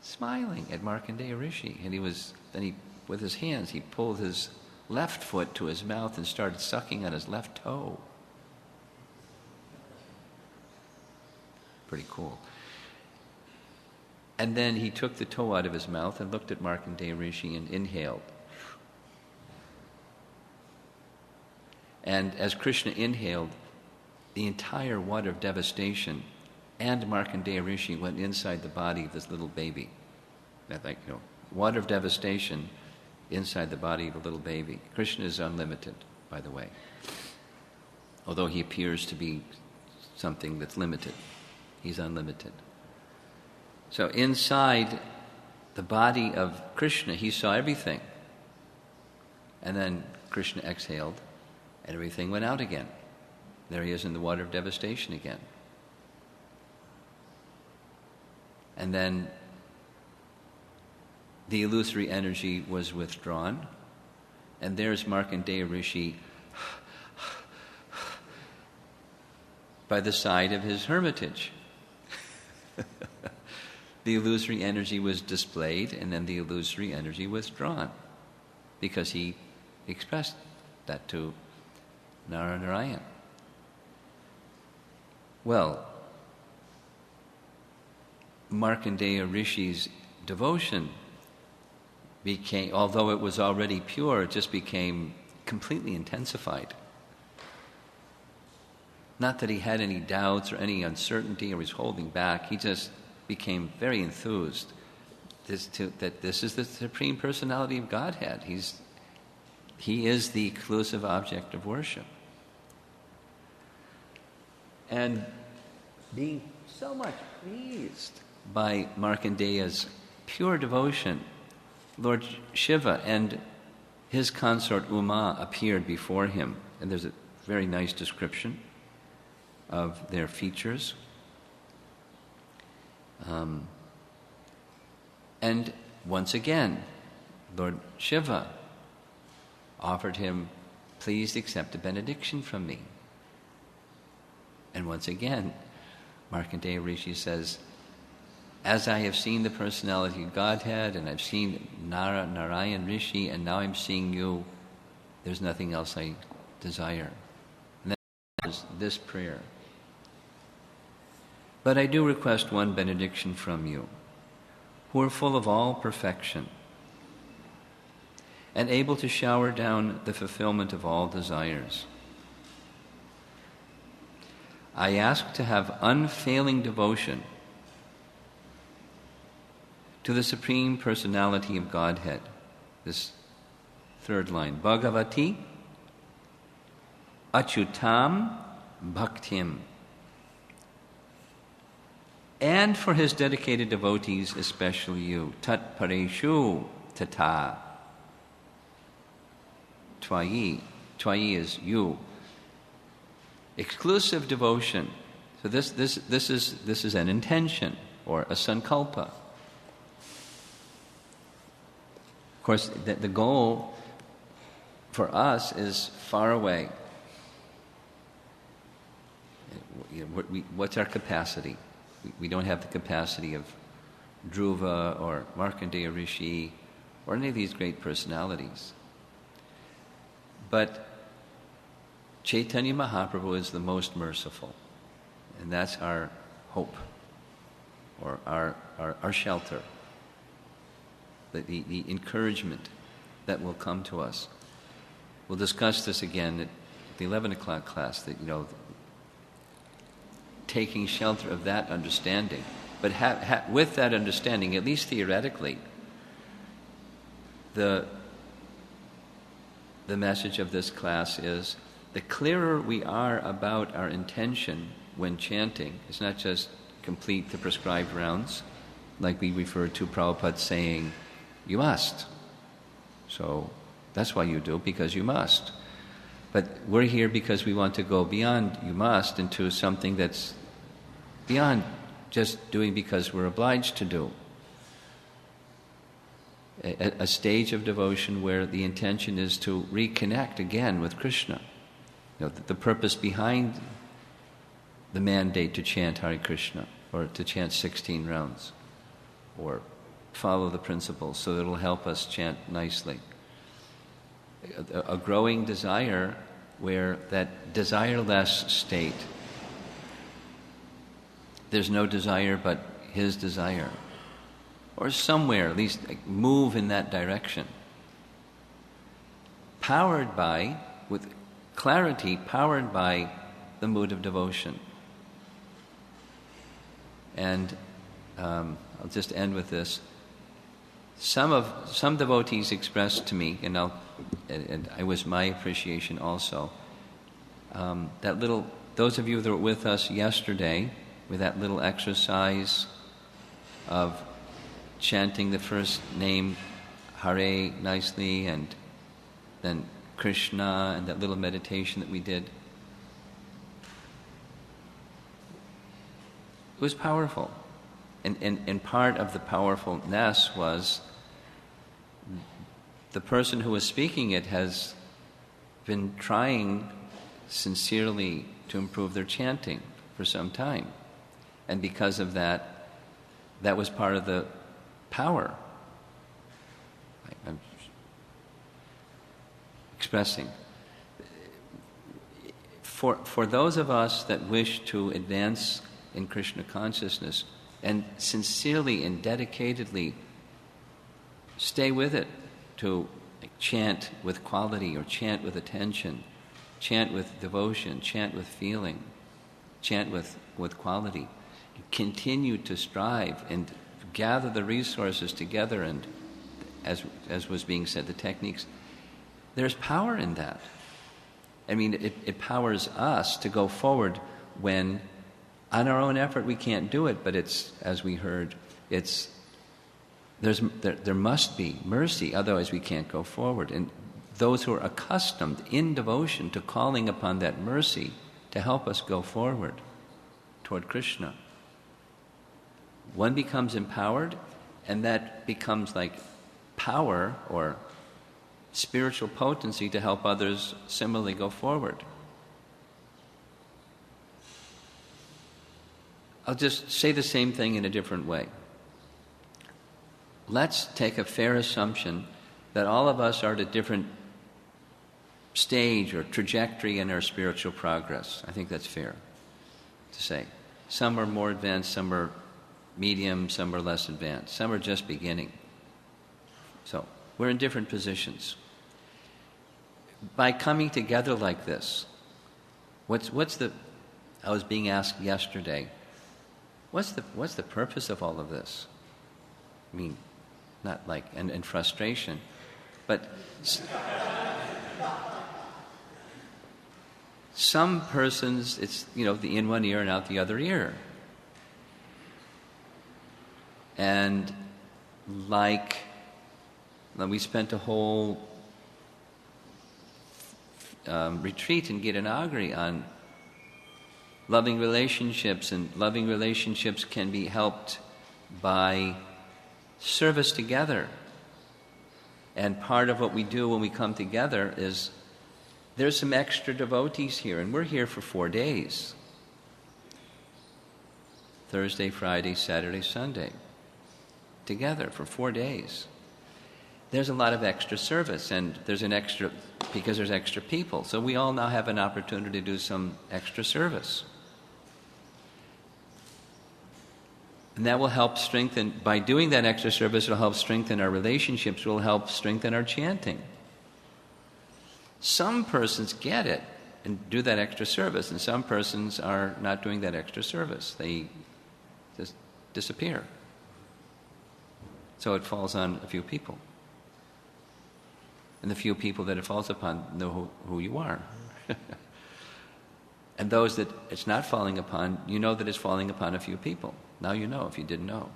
Speaker 1: smiling at Markandeya Rishi. And with his hands, he pulled his left foot to his mouth and started sucking on his left toe. Pretty cool. And then he took the toe out of his mouth and looked at Markandeya Rishi and inhaled. And as Krishna inhaled, the entire water of devastation and Markandeya Rishi went inside the body of this little baby. Water of devastation inside the body of a little baby. Krishna is unlimited, by the way, although he appears to be something that's limited. He's unlimited. So inside the body of Krishna, he saw everything. And then Krishna exhaled, and everything went out again. There he is in the water of devastation again. And then the illusory energy was withdrawn, and there's Markandeya Rishi by the side of his hermitage. The illusory energy was displayed, and then the illusory energy withdrawn, because he expressed that to Narayan. Well, Markandeya Rishi's devotion became, although it was already pure, it just became completely intensified. Not that he had any doubts or any uncertainty or was holding back, he just became very enthused that this is the Supreme Personality of Godhead. He is the exclusive object of worship. And being so much pleased by Markandeya's pure devotion, Lord Shiva and his consort Uma appeared before him. And there's a very nice description of their features. And once again, Lord Shiva offered him, please accept a benediction from me. And once again, Markandeya Rishi says, as I have seen the personality of Godhead, and I've seen Narayan Rishi, and now I'm seeing you, there's nothing else I desire. And then there's this prayer. But I do request one benediction from you, who are full of all perfection, and able to shower down the fulfillment of all desires. I ask to have unfailing devotion to the Supreme Personality of Godhead. This third line, Bhagavati Achyutam Bhaktim. And for his dedicated devotees, especially you, Tat Pareshu Tata. Twayi. Twayi is you. Exclusive devotion. So this is an intention or a sankalpa. Of course, the goal for us is far away. What's our capacity? We don't have the capacity of Dhruva or Markandeya Rishi or any of these great personalities. But Chaitanya Mahaprabhu is the most merciful, and that's our hope, or our shelter, the encouragement that will come to us. We'll discuss this again at the 11 o'clock class, that, taking shelter of that understanding. But with that understanding, at least theoretically, the message of this class is, the clearer we are about our intention when chanting, it's not just complete the prescribed rounds, like we referred to Prabhupada saying, you must. So that's why you do, because you must. But we're here because we want to go beyond you must into something that's beyond just doing because we're obliged to do. a stage of devotion where the intention is to reconnect again with Krishna. The purpose behind the mandate to chant Hare Krishna, or to chant 16 rounds, or follow the principles so that it'll help us chant nicely. A growing desire where that desireless state, there's no desire but his desire, or somewhere at least move in that direction, powered by, with clarity, powered by the mood of devotion. And I'll just end with this. Some devotees expressed to me, and it was my appreciation also, those of you that were with us yesterday, with that little exercise of chanting the first name Hare nicely, and then Krishna, and that little meditation that we did, it was powerful. And part of the powerfulness was the person who was speaking it has been trying sincerely to improve their chanting for some time. And because of that, that was part of the power. I'm expressing. For those of us that wish to advance in Krishna consciousness and sincerely and dedicatedly stay with it, to chant with quality or chant with attention, chant with devotion, chant with feeling, chant with quality, continue to strive and gather the resources together, and as was being said, the techniques, there's power in that. I mean, it powers us to go forward when on our own effort we can't do it, but it's, as we heard, there must be mercy, otherwise we can't go forward. And those who are accustomed in devotion to calling upon that mercy to help us go forward toward Krishna, one becomes empowered, and that becomes like power or spiritual potency to help others similarly go forward. I'll just say the same thing in a different way. Let's take a fair assumption that all of us are at a different stage or trajectory in our spiritual progress. I think that's fair to say. Some are more advanced, some are medium, some are less advanced, some are just beginning. So we're in different positions. By coming together like this, I was being asked yesterday, what's the purpose of all of this? I mean, not like, and frustration, but some persons, it's, the in one ear and out the other ear. And we spent a whole retreat in Gitanagari on loving relationships, and loving relationships can be helped by service together. And part of what we do when we come together is, there's some extra devotees here, and we're here for 4 days. Thursday, Friday, Saturday, Sunday. Together for 4 days. There's a lot of extra service, and there's because there's extra people. So we all now have an opportunity to do some extra service. And that will help strengthen, by doing that extra service, it will help strengthen our relationships, it will help strengthen our chanting. Some persons get it and do that extra service, and some persons are not doing that extra service. They just disappear. So it falls on a few people. And the few people that it falls upon know who you are. And those that it's not falling upon, you know that it's falling upon a few people. Now you know if you didn't know.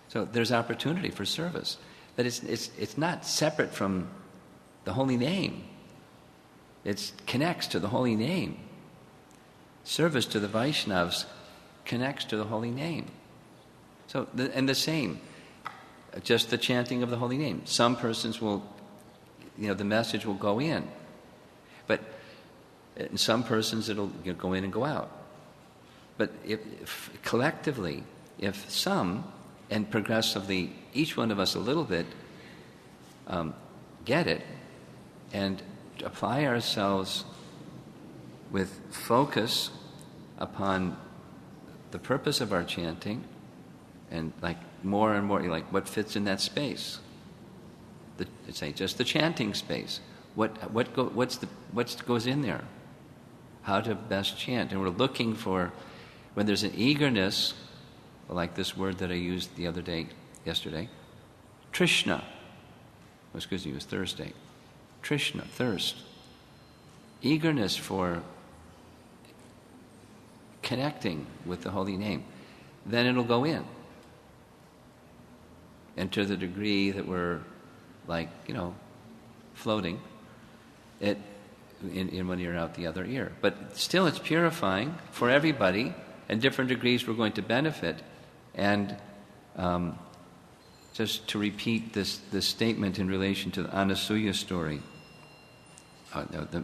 Speaker 1: So there's opportunity for service. But it's not separate from the holy name. It connects to the holy name. Service to the Vaishnavas connects to the holy name. So, and the same. just the chanting of the holy name. Some persons will, the message will go in. But in some persons it'll go in and go out. But if collectively, if some, and progressively, each one of us a little bit, get it, and apply ourselves with focus upon the purpose of our chanting, and like more and more, like what fits in that space. Say just the chanting space. What goes in there? How to best chant, and we're looking for when there's an eagerness, like this word that I used yesterday, Trishna. Excuse me, it was Thursday. Trishna, thirst. Eagerness for connecting with the holy name. Then it'll go in. And to the degree that we're floating, it in one ear out the other ear. But still it's purifying for everybody, and different degrees we're going to benefit. And just to repeat this statement in relation to the Anasuya story, the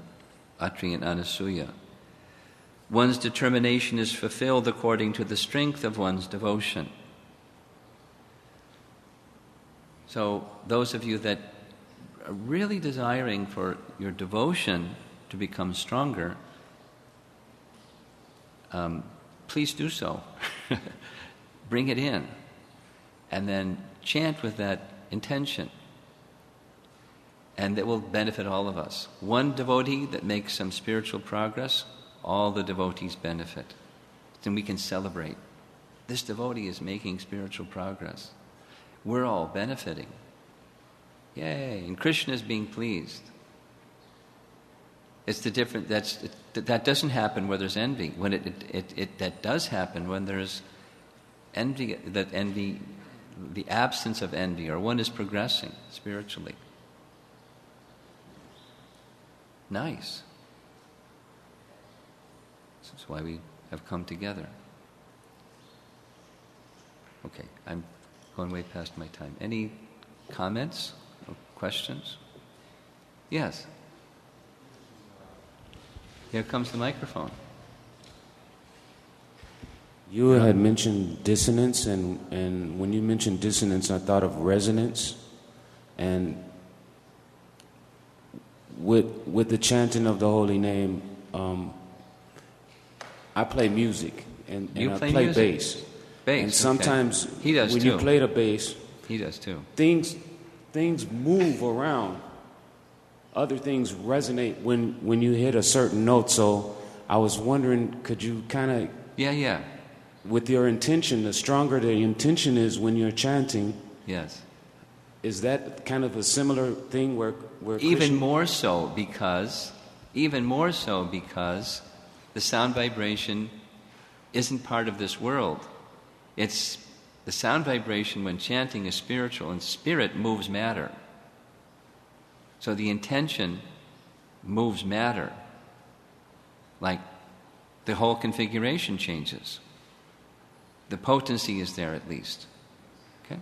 Speaker 1: Atri and Anasuya. One's determination is fulfilled according to the strength of one's devotion. So those of you that are really desiring for your devotion to become stronger, please do so. Bring it in, and then chant with that intention, and it will benefit all of us. One devotee that makes some spiritual progress, all the devotees benefit. Then we can celebrate. This devotee is making spiritual progress. We're all benefiting. Yay! And Krishna is being pleased. It's the different. That doesn't happen where there's envy. When that does happen when there's envy. That envy, the absence of envy, or one is progressing spiritually. Nice. This is why we have come together. Okay, I'm going way past my time. Any comments or questions? Yes. Here comes the microphone.
Speaker 2: You had mentioned dissonance, and when you mentioned dissonance, I thought of resonance. And with the chanting of the holy name, I play music, and I play bass. And sometimes
Speaker 1: he does
Speaker 2: when
Speaker 1: too.
Speaker 2: you play the bass,
Speaker 1: he does too.
Speaker 2: Things move around. Other things resonate when you hit a certain note. So I was wondering, could you kind of...
Speaker 1: Yeah.
Speaker 2: With your intention, the stronger the intention is when you're chanting...
Speaker 1: Yes.
Speaker 2: Is that kind of a similar thing where
Speaker 1: even more so because the sound vibration isn't part of this world. It's the sound vibration when chanting is spiritual, and spirit moves matter. So the intention moves matter. Like the whole configuration changes. The potency is there at least. Okay?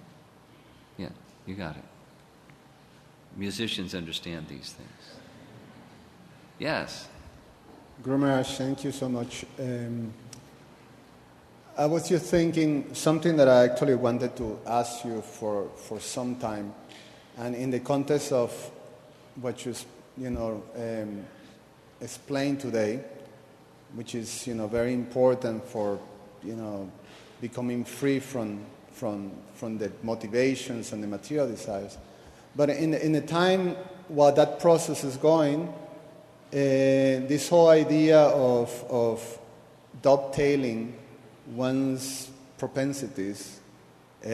Speaker 1: Yeah, you got it. Musicians understand these things. Yes.
Speaker 3: Guru Maharaj, thank you so much. I was just thinking something that I actually wanted to ask you for some time, and in the context of what you explained today, which is very important for becoming free from the motivations and the material desires. But in the time while that process is going, this whole idea of dovetailing one's propensities, how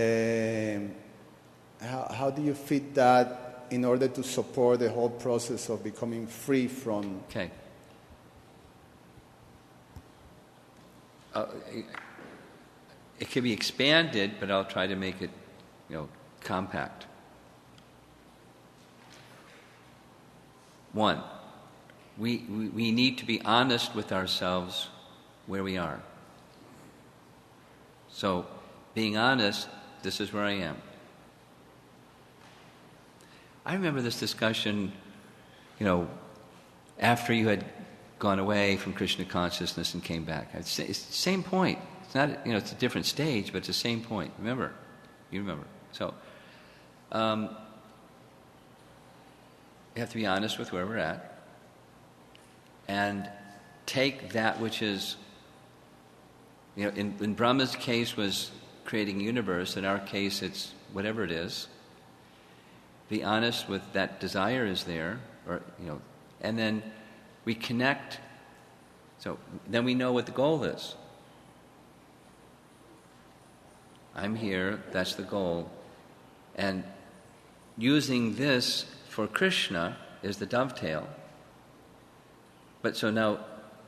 Speaker 3: do you fit that in order to support the whole process of becoming free from...
Speaker 1: Okay. It can be expanded, but I'll try to make it, compact. One, we need to be honest with ourselves where we are. So, being honest, this is where I am. I remember this discussion, after you had gone away from Krishna consciousness and came back. It's the same point. It's not, it's a different stage, but it's the same point. Remember? You remember. So, you have to be honest with where we're at and take that which is, in Brahma's case was creating universe. In our case, it's whatever it is. Be honest with that desire is there, and then we connect. So then we know what the goal is. I'm here, that's the goal. And using this for Krishna is the dovetail. But so now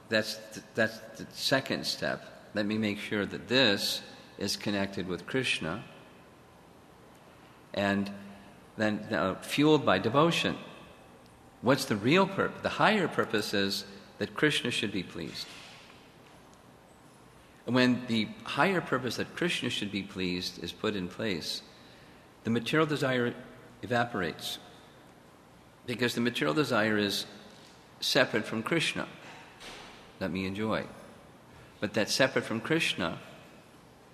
Speaker 1: that's the second step. Let me make sure that this is connected with Krishna. And then fueled by devotion. What's the real purpose? The higher purpose is that Krishna should be pleased. And when the higher purpose that Krishna should be pleased is put in place, the material desire evaporates. Because the material desire is separate from Krishna. Let me enjoy. But that separate from Krishna,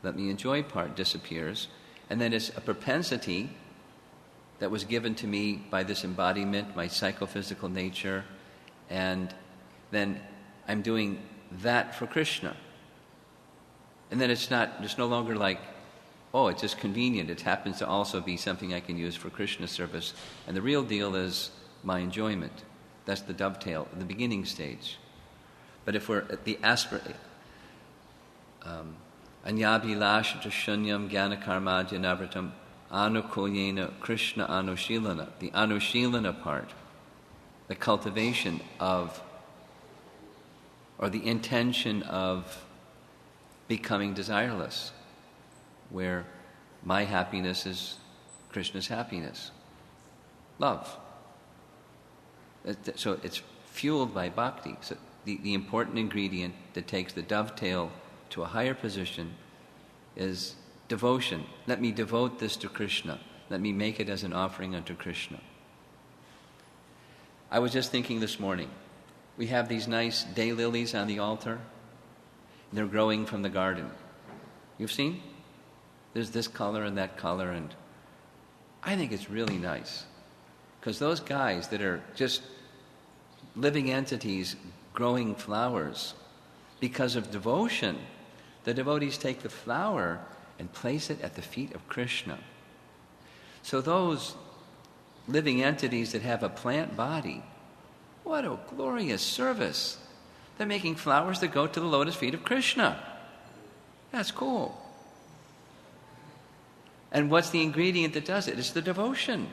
Speaker 1: let me enjoy part disappears. And then it's a propensity that was given to me by this embodiment, my psychophysical nature, and then I'm doing that for Krishna. And then it's no longer like, it's just convenient. It happens to also be something I can use for Krishna service. And the real deal is my enjoyment. That's the dovetail, the beginning stage. But if we're at the anyabhilashata shunyam jnana karmadya navratam anukulyena Krishna anushilana, the anushilana part, the cultivation of, or the intention of becoming desireless, where my happiness is Krishna's happiness. Love. So it's fueled by bhakti. So the important ingredient that takes the dovetail to a higher position is devotion. Let me devote this to Krishna. Let me make it as an offering unto Krishna. I was just thinking this morning, we have these nice daylilies on the altar. They're growing from the garden. You've seen? There's this color and that color, and I think it's really nice. Because those guys that are just living entities growing flowers, because of devotion, the devotees take the flower and place it at the feet of Krishna. So those living entities that have a plant body, what a glorious service. They're making flowers that go to the lotus feet of Krishna. That's cool. And what's the ingredient that does it? It's the devotion.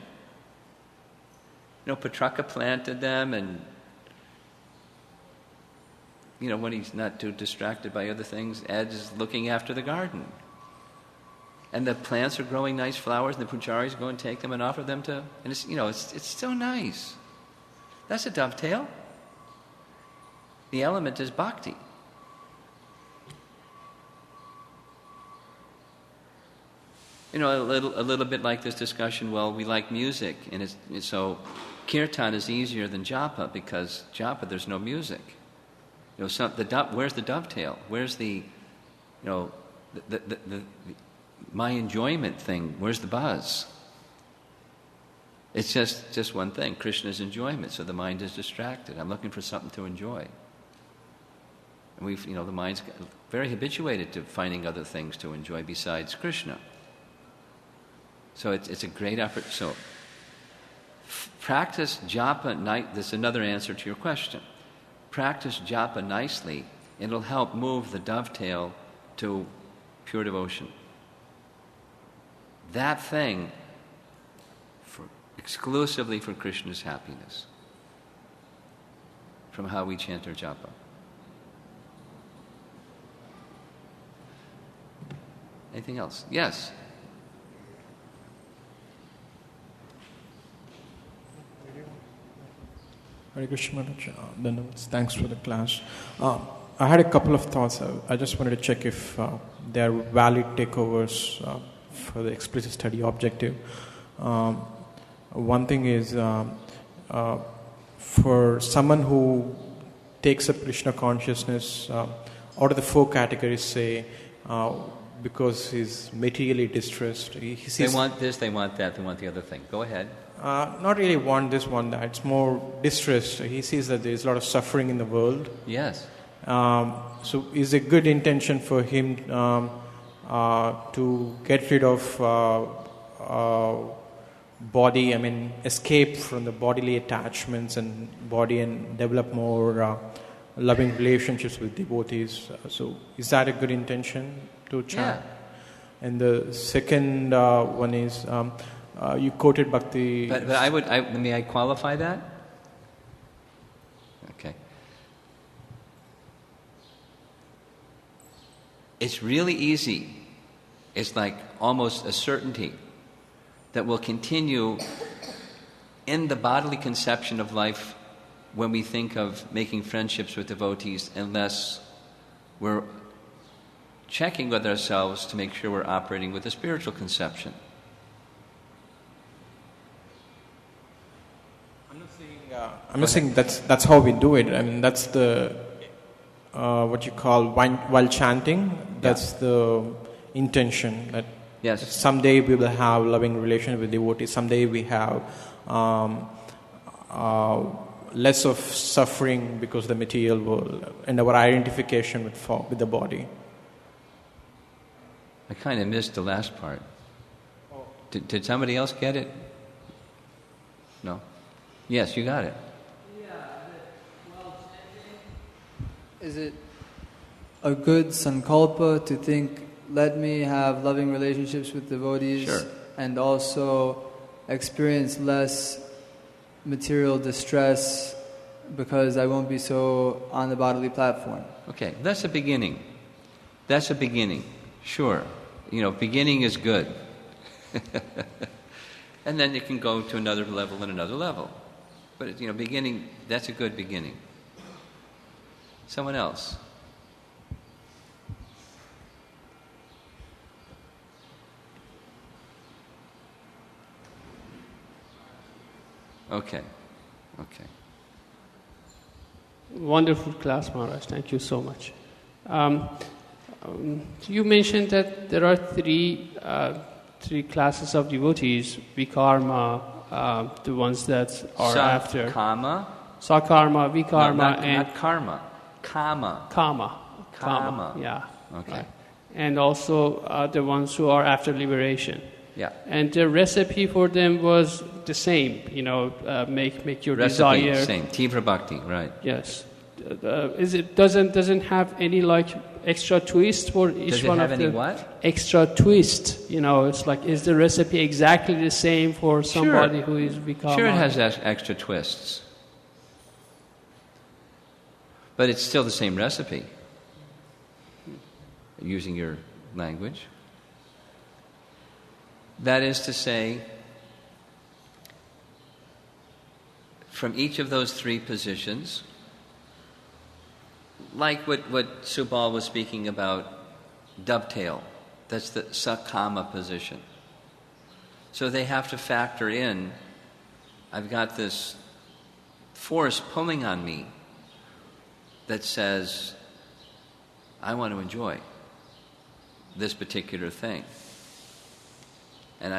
Speaker 1: Petrarca planted them, and when he's not too distracted by other things, Ed is looking after the garden. And the plants are growing nice flowers, and the pujaris go and take them and offer them to, and it's so nice. That's a dovetail. The element is bhakti. A little bit like this discussion, we like music, and so kirtan is easier than japa, because japa, there's no music. Where's the dovetail? Where's the my enjoyment thing? Where's the buzz? It's just one thing. Krishna's enjoyment, so the mind is distracted. I'm looking for something to enjoy. And the mind's very habituated to finding other things to enjoy besides Krishna. So it's a great effort. So practice japa. This is another answer to your question. Practice japa nicely. It'll help move the dovetail to pure devotion. That thing exclusively for Krishna's happiness. From how we chant our japa. Anything else? Yes.
Speaker 4: Hare Krishna Maharaj. Thanks for the class. I had a couple of thoughts. I just wanted to check if there are valid takeovers for the explicit study objective. One thing is, for someone who takes up Krishna consciousness, out of the 4 categories, say, because he's materially distressed, he sees...
Speaker 1: They want this, they want that, they want the other thing. Go ahead.
Speaker 4: Not really want this, want that. It's more distressed. He sees that there's a lot of suffering in the world.
Speaker 1: Yes.
Speaker 4: So is a good intention for him to get rid of body, escape from the bodily attachments and body and develop more loving relationships with devotees. So is that a good intention to chant? Yeah. And the second one is, you quoted Bhakti...
Speaker 1: But may I qualify that? Okay. It's really easy. It's like almost a certainty that will continue in the bodily conception of life when we think of making friendships with devotees, unless we're checking with ourselves to make sure we're operating with a spiritual conception.
Speaker 4: I'm not saying that's how we do it. That's the what you call while chanting. That's the intention. That
Speaker 1: yes.
Speaker 4: Someday we will have loving relations with devotees. Someday we have less of suffering because of the material world and our identification with the body.
Speaker 1: I kind of missed the last part. Did somebody else get it? No? Yes, you got it.
Speaker 5: Is it a good sankalpa to think, let me have loving relationships with devotees,
Speaker 1: sure,
Speaker 5: and also experience less material distress because I won't be so on the bodily platform?
Speaker 1: Okay, that's a beginning. That's a beginning. Sure. Beginning is good. And then it can go to another level and another level. But, beginning, that's a good beginning. Someone else. Okay.
Speaker 6: Wonderful class, Maharaj. Thank you so much. You mentioned that there are three classes of devotees: vikarma, the ones that are after
Speaker 1: Sakarma,
Speaker 6: vikarma, and
Speaker 1: not karma. Kama.
Speaker 6: Yeah.
Speaker 1: Okay.
Speaker 6: Right. And also the ones who are after liberation.
Speaker 1: Yeah.
Speaker 6: And the recipe for them was the same. Make your
Speaker 1: recipe,
Speaker 6: desire.
Speaker 1: Same. Tivra bhakti. Right.
Speaker 6: Yes. It doesn't have any extra twist for each one of them?
Speaker 1: Does it have any what?
Speaker 6: Extra twist. It's like, is the recipe exactly the same for somebody who is vikarma?
Speaker 1: Sure, it has extra twists. But it's still the same recipe, using your language. That is to say, from each of those 3 positions, like what Subal was speaking about, dovetail, that's the sakama position. So they have to factor in, I've got this force pulling on me that says, I want to enjoy this particular thing. And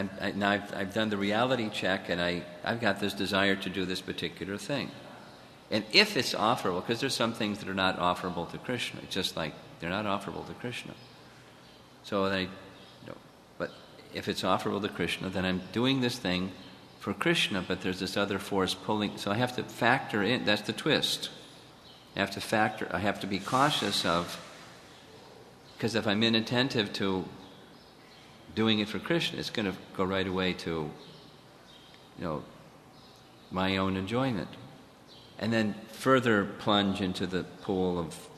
Speaker 1: I've done the reality check, and I've got this desire to do this particular thing. And if it's offerable, because there's some things that are not offerable to Krishna, it's just like they're not offerable to Krishna. But if it's offerable to Krishna, then I'm doing this thing for Krishna, but there's this other force pulling. So I have to factor in, that's the twist. I have to be cautious of, because if I'm inattentive to doing it for Krishna, it's going to go right away to, my own enjoyment. And then further plunge into the pool of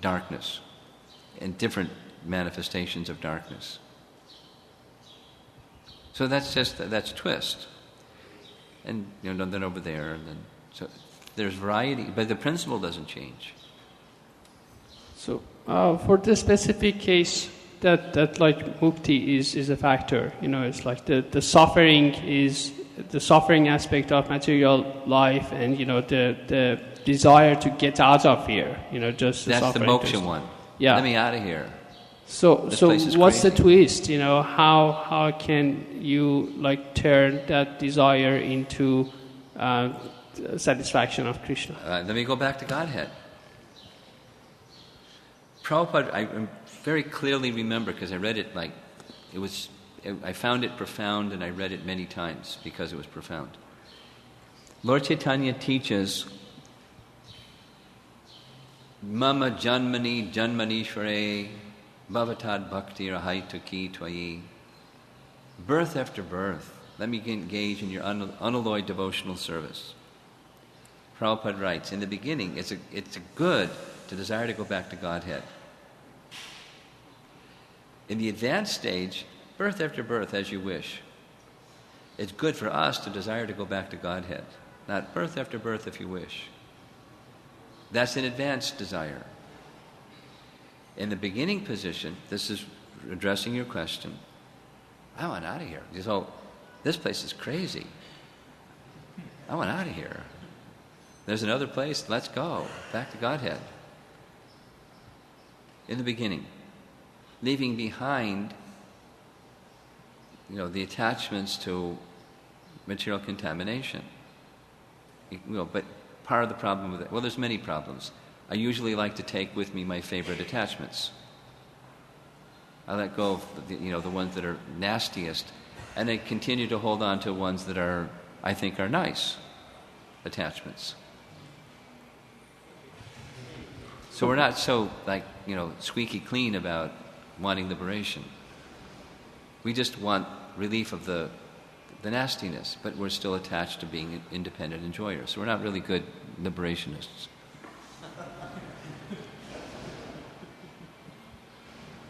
Speaker 1: darkness and different manifestations of darkness. So that's twist. And then over there, and then so there's variety, but the principle doesn't change.
Speaker 6: So for this specific case, that like mukti is a factor. It's like the suffering is the suffering aspect of material life, and the desire to get out of here. Just
Speaker 1: that's the moksha
Speaker 6: just,
Speaker 1: one.
Speaker 6: Yeah.
Speaker 1: Let me out of here.
Speaker 6: So what's
Speaker 1: crazy.
Speaker 6: the twist? How can you turn that desire into satisfaction of Krishna?
Speaker 1: Let me go back to Godhead. Prabhupada, I very clearly remember, because I read it I found it profound, and I read it many times because it was profound. Lord Chaitanya teaches, Mama janmani janmanishvare bhavatad bhakti rahaituki twayi. Birth after birth, let me engage in your unalloyed devotional service. Prabhupada writes, in the beginning, it's a good to desire to go back to Godhead. In the advanced stage, birth after birth as you wish. It's good for us to desire to go back to Godhead, not birth after birth if you wish. That's an advanced desire. In the beginning position, this is addressing your question, I want out of here. This place is crazy. I want out of here. There's another place, let's go, back to Godhead. In the beginning, leaving behind the attachments to material contamination. But part of the problem with it, there's many problems. I usually like to take with me my favorite attachments. I let go of the ones that are nastiest, and I continue to hold on to ones that I think are nice attachments. So we're not so squeaky clean about wanting liberation. We just want relief of the nastiness, but we're still attached to being independent enjoyers. So we're not really good liberationists.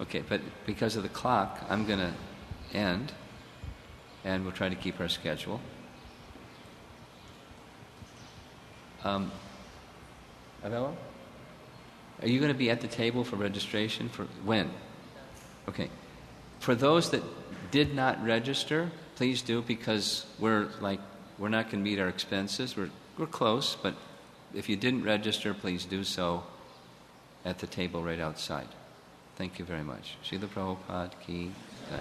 Speaker 1: Okay, but because of the clock, I'm going to end, and we'll try to keep our schedule. Avella? Are you going to be at the table for registration? For when? Okay. For those that did not register, please do, because we're not going to meet our expenses. We're close, but if you didn't register, please do so at the table right outside. Thank you very much. Srila Prabhupada ki jai.